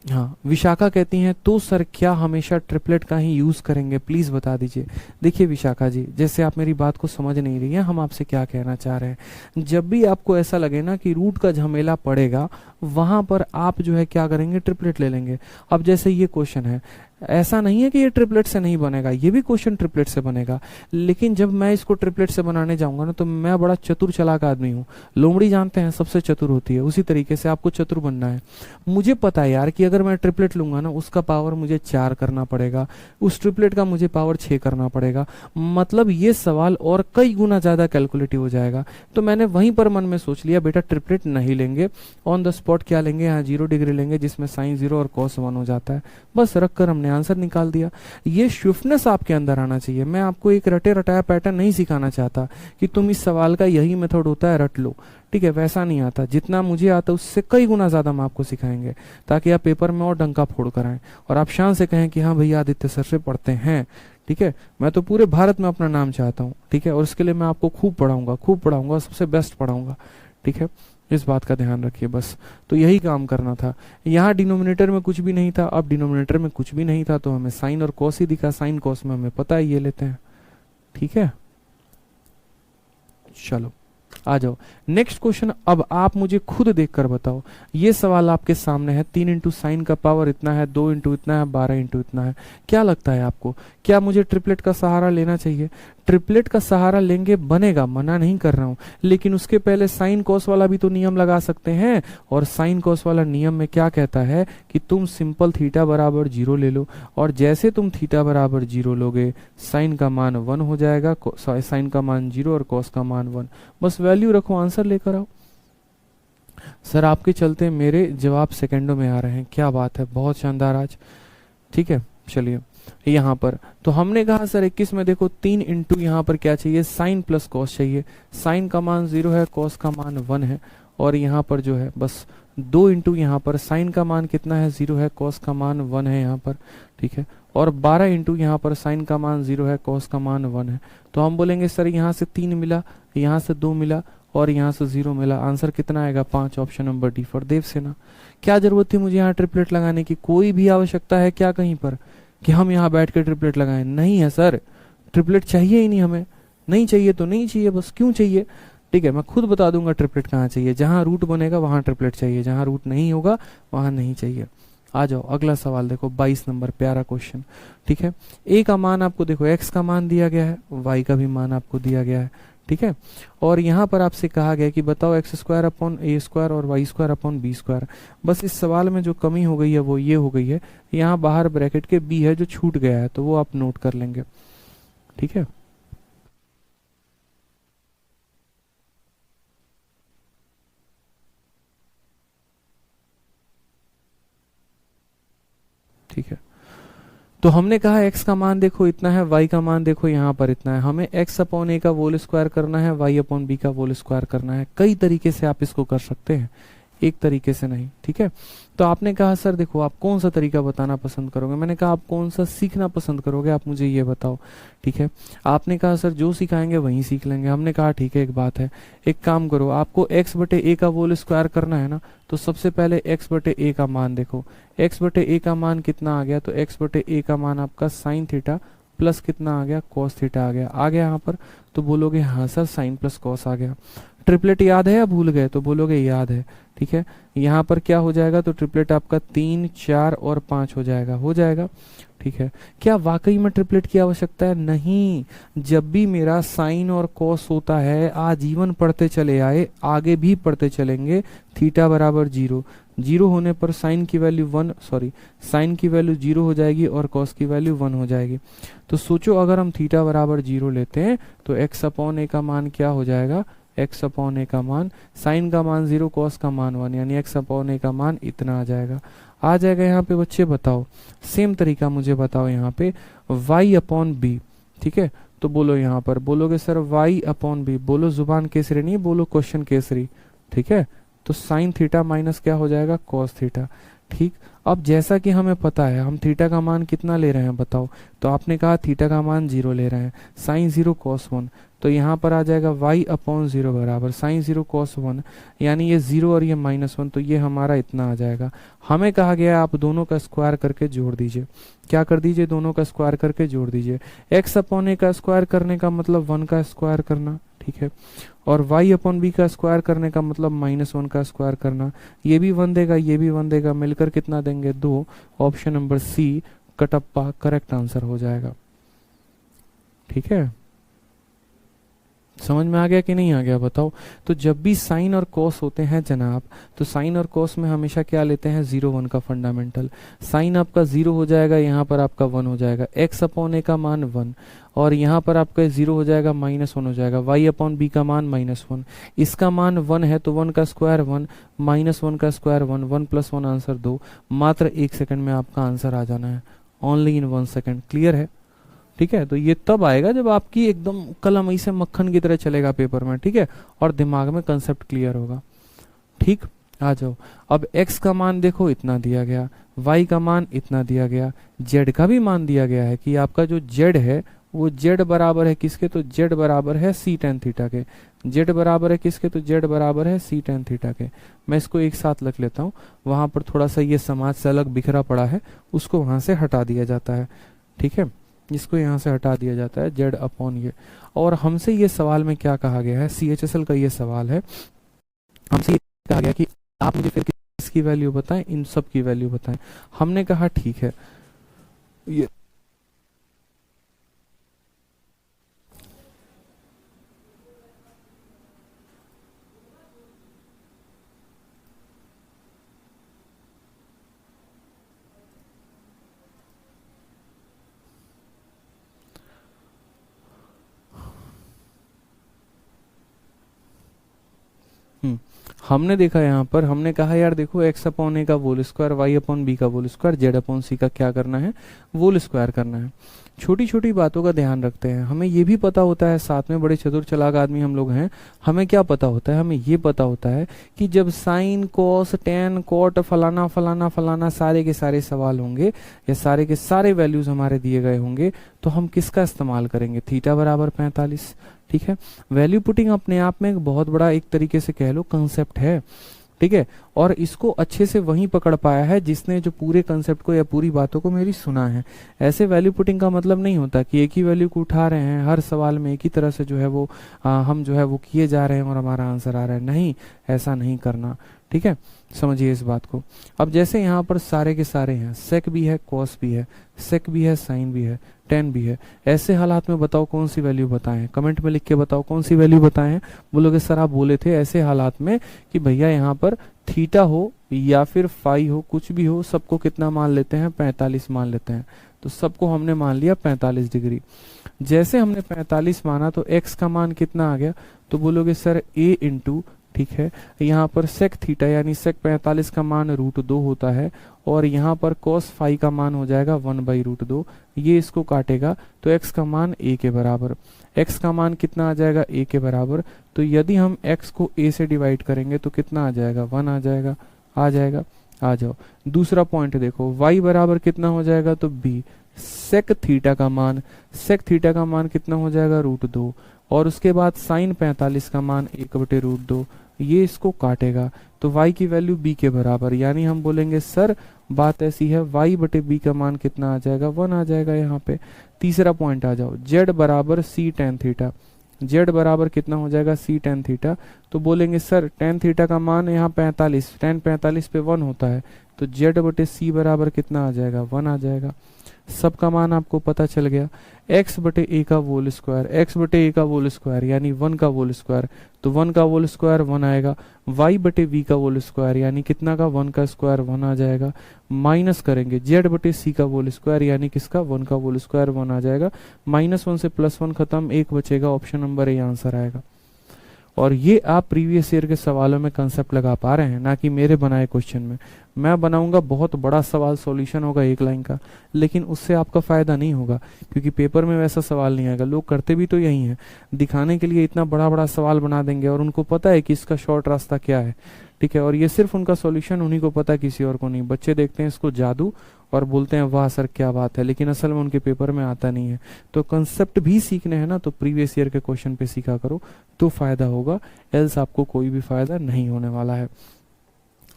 हाँ, विशाखा कहती हैं तो सर क्या हमेशा ट्रिपलेट का ही यूज करेंगे, प्लीज बता दीजिए। देखिए विशाखा जी, जैसे आप मेरी बात को समझ नहीं रही हैं, हम आपसे क्या कहना चाह रहे हैं। जब भी आपको ऐसा लगे ना कि रूट का झमेला पड़ेगा, वहां पर आप जो है क्या करेंगे, ट्रिपलेट ले लेंगे। अब जैसे ये क्वेश्चन है, ऐसा नहीं है कि ये ट्रिपलेट से नहीं बनेगा, ये भी क्वेश्चन ट्रिपलेट से बनेगा, लेकिन जब मैं इसको ट्रिपलेट से बनाने जाऊंगा ना, तो मैं बड़ा चतुर चालाक आदमी हूँ। लोमड़ी जानते हैं सबसे चतुर होती है, उसी तरीके से आपको चतुर बनना है। मुझे पता है यार कि अगर मैं ट्रिपलेट लूंगा ना, उसका पावर मुझे 4 करना पड़ेगा, उस ट्रिपलेट का मुझे पावर 6 करना पड़ेगा, मतलब ये सवाल और कई गुना ज्यादा कैलकुलेटिव हो जाएगा। तो मैंने वहीं पर मन में सोच लिया, बेटा ट्रिपलेट नहीं लेंगे, ऑन द स्पॉट क्या लेंगे, यहाँ 0 डिग्री लेंगे जिसमें साइन 0 और कॉस 1 हो जाता है। बस रख कर हमने आंसर निकाल दिया। ये स्विफ्टनेस आपके अंदर आना चाहिए। मैं आपको एक रटे रटाया पैटर्न नहीं सिखाना चाहता कि तुम इस सवाल का यही मेथड होता है रट लो, ठीक है, वैसा नहीं आता। जितना मुझे आता है उससे कई गुना ज्यादा हम आपको सिखाएंगे, ताकि आप पेपर में और डंका फोड़ कर आए और आप शान से कहें कि हाँ भैया आदित्य सर से पढ़ते हैं। ठीक है, मैं तो पूरे भारत में अपना नाम चाहता हूँ, ठीक है, और उसके लिए मैं आपको खूब पढ़ाऊंगा, सबसे बेस्ट पढ़ाऊंगा। ठीक है, इस बात का ध्यान रखिए बस। तो यही काम करना था। यहाँ डिनोमिनेटर में कुछ भी नहीं था, अब डिनोमिनेटर में कुछ भी नहीं था तो हमें साइन और कॉस ही दिखा। साइन कॉस में हमें पता है, ये लेते हैं। ठीक है, चलो आ जाओ नेक्स्ट क्वेश्चन। अब आप मुझे खुद देखकर बताओ, ये सवाल आपके सामने है। 3 इंटू साइन का पावर इतना है, 2 इंटू इतना है, 12 इंटू इतना है। क्या लगता है आपको, क्या मुझे ट्रिपलेट का सहारा लेना चाहिए? ट्रिपलेट का सहारा लेंगे, बनेगा, मना नहीं कर रहा हूं, लेकिन उसके पहले साइन कॉस वाला भी तो नियम लगा सकते हैं। और साइन कॉस वाला नियम में क्या कहता है कि तुम सिंपल थीटा बराबर 0 ले लो, और जैसे तुम थीटा बराबर 0 लोगे, साइन का मान 1 हो जाएगा, साइन का मान 0 और कॉस का मान 1। बस वैल्यू रखो, आंसर लेकर आओ। सर आपके चलते मेरे जवाब सेकंडों में आ रहे हैं, क्या बात है, बहुत शानदार आज। ठीक है, चलिए यहाँ पर तो हमने कहा सर 21 में देखो 3 इंटू यहाँ पर क्या चाहिए, साइन प्लस कॉस चाहिए। साइन का मान 0 है, कॉस का मान 1 है, और यहाँ पर जो है बस 2 इंटू यहाँ पर साइन का मान कितना है, 0 है, कॉस का मान 1 है यहाँ पर। ठीक है, और 12 इंटू यहाँ पर साइन का मान 0 है, कॉस का मान 1 है। तो हम बोलेंगे सर यहाँ से 3 मिला, यहाँ से 2 मिला और यहाँ से 0 मिला, आंसर कितना आएगा, 5। Option number D for Devasena. क्या जरूरत थी मुझे यहाँ ट्रिपलेट लगाने की? कोई भी आवश्यकता है क्या कहीं पर कि हम यहाँ बैठ के ट्रिपलेट लगाएं? नहीं है सर, ट्रिपलेट चाहिए ही नहीं हमें, नहीं चाहिए तो नहीं चाहिए, बस क्यों चाहिए? ठीक है, मैं खुद बता दूंगा ट्रिपलेट कहाँ चाहिए। जहां रूट बनेगा वहां ट्रिपलेट चाहिए, जहां रूट नहीं होगा वहां नहीं चाहिए। आ जाओ अगला सवाल देखो, 22 नंबर, प्यारा क्वेश्चन। ठीक है, ए का मान आपको देखो, एक्स का मान दिया गया है, वाई का भी मान आपको दिया गया है। ठीक है, और यहाँ पर आपसे कहा गया कि बताओ x square upon a square और y square upon b square. बस इस सवाल में जो कमी हो गई है वो ये हो गई है, यहाँ बाहर ब्रैकेट के बी है जो छूट गया है, तो वो आप नोट कर लेंगे। ठीक है, ठीक है, तो हमने कहा x का मान देखो इतना है, y का मान देखो यहाँ पर इतना है। हमें x अपॉन ए का होल स्क्वायर करना है, y अपॉन बी का होल स्क्वायर करना है। कई तरीके से आप इसको कर सकते हैं, एक तरीके से नहीं। ठीक है, तो आपने कहा सर देखो आप कौन सा तरीका बताना पसंद करोगे? मैंने कहा आप कौन सा सीखना पसंद करोगे, आप मुझे ये बताओ। ठीक है, आपने कहा सर जो सिखाएंगे वही सीख लेंगे। हमने कहा ठीक है, एक बात है, एक काम करो, आपको x बटे ए का होल स्क्वायर करना है ना, तो सबसे पहले x बटे ए का मान देखो। x बटे ए का मान कितना आ गया, तो x बटे ए का मान आपका साइन थीटा प्लस कितना आ गया, कॉस थीटा आ गया यहाँ पर। तो बोलोगे हाँ सर साइन प्लस कॉस आ गया। ट्रिपलेट याद है या भूल गए? तो बोलोगे याद है। ठीक है, यहाँ पर क्या हो जाएगा, तो ट्रिपलेट आपका 3, 4 और 5 हो जाएगा। ठीक है, क्या वाकई में ट्रिपलेट की आवश्यकता है? नहीं, जब भी मेरा साइन और कॉस होता है आजीवन पढ़ते चले आए, आगे भी पढ़ते चलेंगे। थीटा बराबर 0, 0 होने पर साइन की वैल्यू साइन की वैल्यू 0 हो जाएगी और कॉस की वैल्यू 1 हो जाएगी। तो सोचो अगर हम थीटा बराबर 0 लेते हैं तो एक्स अपॉन ए का मान क्या हो जाएगा, एक्स अपॉन ए का मान, साइन का मान 0, कॉस का मान 1, यानी एक्स अपॉन ए का मान इतना आ जाएगा। यहाँ पे बच्चे बताओ, सेम तरीका मुझे बताओ यहाँ पे y अपॉन बी, ठीक है। तो बोलो यहाँ पर, बोलोगे सर y अपॉन बी, बोलो जुबान केसरी नहीं, बोलो क्वेश्चन केसरी, ठीक है। तो साइन थीटा माइनस क्या हो जाएगा, कॉस थीटा, ठीक। अब जैसा कि हमें पता है हम थीटा का मान कितना ले रहे हैं बताओ, तो आपने कहा थीटा का मान 0 ले रहे हैं, साइन 0 कॉस 1, तो यहाँ पर आ जाएगा y अपॉन 0 बराबर साइन 0 कॉस 1, यानी ये 0 और ये -1, तो ये हमारा इतना आ जाएगा। हमें कहा गया है आप दोनों का स्क्वायर करके जोड़ दीजिए, क्या कर दीजिए, दोनों का स्क्वायर करके जोड़ दीजिए। x अपॉन ए का स्क्वायर करने का मतलब 1 का स्क्वायर करना, ठीक है, और y अपॉन बी का स्क्वायर करने का मतलब -1 का स्क्वायर करना, ये भी 1 देगा, ये भी 1 देगा, मिलकर कितना देंगे 2। Option number C Kattappa correct answer हो जाएगा, ठीक है। समझ में आ गया कि नहीं आ गया बताओ। तो जब भी साइन और कॉस होते हैं जनाब, तो साइन और कॉस में हमेशा क्या लेते हैं, 0 1 का फंडामेंटल। साइन आपका 0 हो जाएगा, यहाँ पर आपका 1 हो जाएगा, एक्स अपॉन ए का मान 1, और यहाँ पर आपका 0 हो जाएगा, -1 हो जाएगा, y अपॉन बी का मान -1, इसका मान 1 है तो 1 का स्क्वायर 1, -1 का स्क्वायर 1, 1 + 1 आंसर 2, मात्र 1 सेकंड में आपका आंसर आ जाना है, ओनली इन 1 सेकंड। क्लियर है, ठीक है। तो ये तब आएगा जब आपकी एकदम कलम ऐसे मक्खन की तरह चलेगा पेपर में, ठीक है, और दिमाग में कंसेप्ट क्लियर होगा, ठीक। आ जाओ, अब x का मान देखो इतना दिया गया, y का मान इतना दिया गया, z का भी मान दिया गया है कि आपका जो z है वो z बराबर है किसके, तो z बराबर है c tan थीटा के, z बराबर है किसके, तो z बराबर है c tan थीटा के। मैं इसको एक साथ लिख लेता हूँ, वहां पर थोड़ा सा ये समाज से अलग बिखरा पड़ा है, उसको वहां से हटा दिया जाता है, ठीक है, इसको यहाँ से हटा दिया जाता है, z अपॉन ये। और हमसे ये सवाल में क्या कहा गया है, CHSL का ये सवाल है, हमसे ये कहा गया कि आप मुझे फिर किसकी वैल्यू बताएं, इन सब की वैल्यू बताएं। हमने कहा ठीक है, ये हमने देखा यहाँ पर, हमने कहा यार देखो x अपॉन ए का whole square, y upon b का whole square, z upon c का क्या करना है, होल स्क्वायर करना है। छोटी छोटी बातों का ध्यान रखते हैं, हमें ये भी पता होता है, साथ में बड़े चतुर चालाक आदमी हम लोग हैं, हमें क्या पता होता है, हमें ये पता होता है कि जब साइन कॉस टेन कॉट फलाना फलाना फलाना सारे के सारे सवाल होंगे या सारे के सारे वैल्यूज हमारे दिए गए होंगे, तो हम किसका इस्तेमाल करेंगे, थीटा बराबर 45, ठीक है। वैल्यू पुटिंग अपने आप में एक बहुत बड़ा एक तरीके से कह लो कंसेप्ट है, ठीक है, और इसको अच्छे से वही पकड़ पाया है जिसने जो पूरे कंसेप्ट को या पूरी बातों को मेरी सुना है। ऐसे वैल्यू पुटिंग का मतलब नहीं होता कि एक ही वैल्यू को उठा रहे हैं, हर सवाल में एक ही तरह से जो है वो हम जो है वो किए जा रहे हैं और हमारा आंसर आ रहा है, नहीं, ऐसा नहीं करना, ठीक है, समझिए इस बात को। अब जैसे यहाँ पर सारे के सारे हैं, सेक भी है, कॉस भी है, सेक भी है, साइन भी है, टेन भी है, ऐसे हालात में बताओ कौन सी वैल्यू बताएं, कमेंट में लिख के बताओ कौन सी वैल्यू बताएं। बोलोगे सर आप बोले थे ऐसे हालात में कि भैया यहाँ पर थीटा हो या फिर फाई हो, कुछ भी हो, सबको कितना मान लेते हैं, 45 मान लेते हैं, तो सबको हमने मान लिया 45 डिग्री। जैसे हमने 45 माना तो x का मान कितना आ गया, तो बोलोगे सर a इंटू, ठीक है, यहाँ पर सेक थीटा यानी सेक 45 का मान √2 होता है, और यहाँ पर cos फाई का मान हो जाएगा 1/√2, ये इसको काटेगा तो x का मान a के बराबर, x का मान कितना आ जाएगा, a के बराबर। तो यदि हम x को a से डिवाइड करेंगे तो कितना आ जाएगा, 1 आ जाएगा, आ जाएगा। आ जाओ दूसरा पॉइंट देखो, y बराबर कितना हो जाएगा, तो b, सेक थीटा का मान, सेक थीटा का मान कितना हो जाएगा, √2, और उसके बाद साइन 45 का मान 1/√2, ये इसको काटेगा तो y की वैल्यू b के बराबर, यानी हम बोलेंगे सर बात ऐसी है, y/b का मान कितना आ जाएगा, 1 आ जाएगा यहाँ पे। तीसरा पॉइंट आ जाओ, z बराबर c tan थीटा, z बराबर कितना हो जाएगा, c tan थीटा, तो बोलेंगे सर tan थीटा का मान यहाँ 45, tan 45 पे 1 होता है, तो z/c बराबर कितना आ जाएगा, 1 आ जाएगा। सबका मान आपको पता चल गया। x/a का होल स्क्वायर, x/a का होल स्क्वायर यानी 1 का होल स्क्वायर, तो 1 का होल स्क्वायर 1 आएगा, y/v का होल स्क्वायर यानी कितना का, 1 का स्क्वायर 1 आ जाएगा, माइनस करेंगे z/c का होल स्क्वायर यानी किसका, 1 का होल स्क्वायर 1 आ जाएगा, -1 से +1 खत्म, 1 बचेगा, ऑप्शन नंबर ए आंसर आएगा। और ये आप प्रीवियस ईयर के सवालों में कंसेप्ट लगा पा रहे हैं, ना कि मेरे बनाए क्वेश्चन में। मैं बनाऊंगा बहुत बड़ा सवाल, सॉल्यूशन होगा 1 लाइन का, लेकिन उससे आपका फायदा नहीं होगा, क्योंकि पेपर में वैसा सवाल नहीं आएगा। लोग करते भी तो यही हैं, दिखाने के लिए इतना बड़ा बड़ा सवाल बना देंगे और उनको पता है कि इसका शॉर्ट रास्ता क्या है, ठीक है, और ये सिर्फ उनका सॉल्यूशन उन्हीं को पता है, किसी और को नहीं। बच्चे देखते हैं इसको जादू और बोलते हैं वाह सर क्या बात है, लेकिन असल में उनके पेपर में आता नहीं है। तो कंसेप्ट भी सीखने हैं ना, तो प्रीवियस ईयर के क्वेश्चन पे सीखा करो तो फायदा होगा, एल्स आपको कोई भी फायदा नहीं होने वाला है।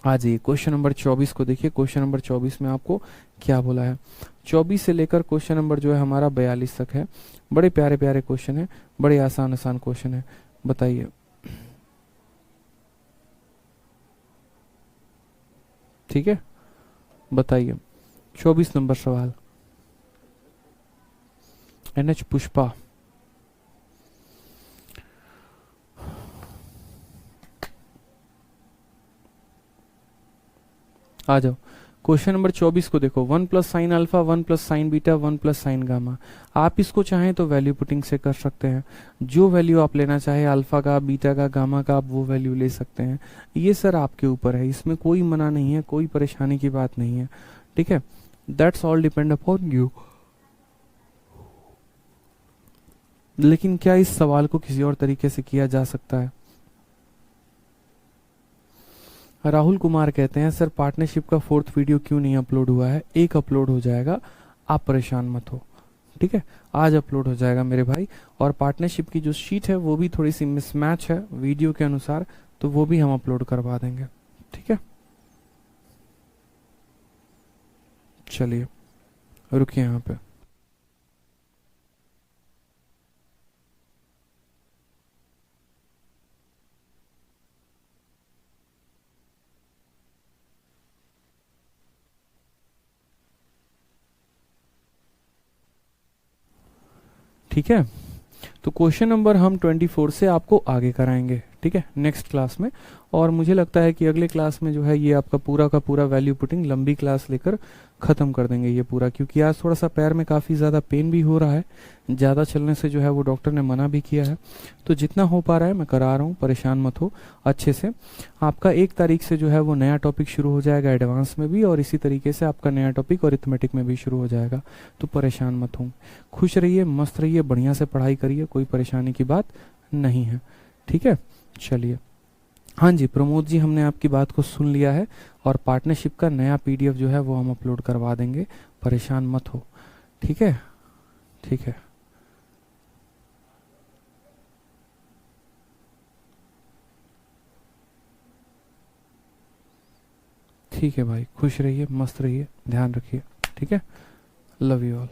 आ जाइए क्वेश्चन नंबर 24 को देखिए। क्वेश्चन नंबर 24 में आपको क्या बोला है। 24 से लेकर क्वेश्चन नंबर जो है हमारा 42 तक है। बड़े प्यारे प्यारे क्वेश्चन है, बड़े आसान आसान क्वेश्चन है। बताइए, ठीक है, बताइए 24 नंबर सवाल। NH पुष्पा, आ जाओ। क्वेश्चन नंबर 24 को देखो। 1 plus sine alpha, 1 plus sign beta, 1 plus sign gamma. आप इसको चाहें तो वैल्यू पुटिंग से कर सकते हैं। जो वैल्यू आप लेना चाहे, अल्फा का, बीटा का, गामा का, आप वो वैल्यू ले सकते हैं। ये सर आपके ऊपर है, इसमें कोई मना नहीं है, कोई परेशानी की बात नहीं है, ठीक है। That's all depend upon you. लेकिन क्या इस सवाल को किसी और तरीके से किया जा सकता है? राहुल कुमार कहते हैं सर पार्टनरशिप का 4th वीडियो क्यों नहीं अपलोड हुआ है? एक अपलोड हो जाएगा, आप परेशान मत हो, ठीक है, आज अपलोड हो जाएगा मेरे भाई। और पार्टनरशिप की जो शीट है वो भी थोड़ी सी मिसमैच है वीडियो के अनुसार, तो वो भी हम अपलोड करवा देंगे, ठीक है। चलिए रुकिए यहाँ पे। ठीक है, तो क्वेश्चन नंबर हम 24 से आपको आगे कराएंगे, ठीक है, नेक्स्ट क्लास में। और मुझे लगता है कि अगले क्लास में जो है ये आपका पूरा का पूरा वैल्यू पुटिंग लंबी क्लास लेकर ख़त्म कर देंगे ये पूरा, क्योंकि आज थोड़ा सा पैर में काफ़ी ज़्यादा पेन भी हो रहा है, ज़्यादा चलने से जो है वो डॉक्टर ने मना भी किया है। तो जितना हो पा रहा है मैं करा रहा हूँ, परेशान मत हो अच्छे से। आपका 1 तारीख से जो है वो नया टॉपिक शुरू हो जाएगा एडवांस में भी, और इसी तरीके से आपका नया टॉपिक अरिथमेटिक में भी शुरू हो जाएगा। तो परेशान मत हो, खुश रहिए, मस्त रहिए, बढ़िया से पढ़ाई करिए, कोई परेशानी की बात नहीं है, ठीक है। चलिए, हाँ जी प्रमोद जी, हमने आपकी बात को सुन लिया है, और पार्टनरशिप का नया PDF जो है वो हम अपलोड करवा देंगे, परेशान मत हो, ठीक है, ठीक है। ठीक है भाई, खुश रहिए, मस्त रहिए, ध्यान रखिए, ठीक है। Love you all.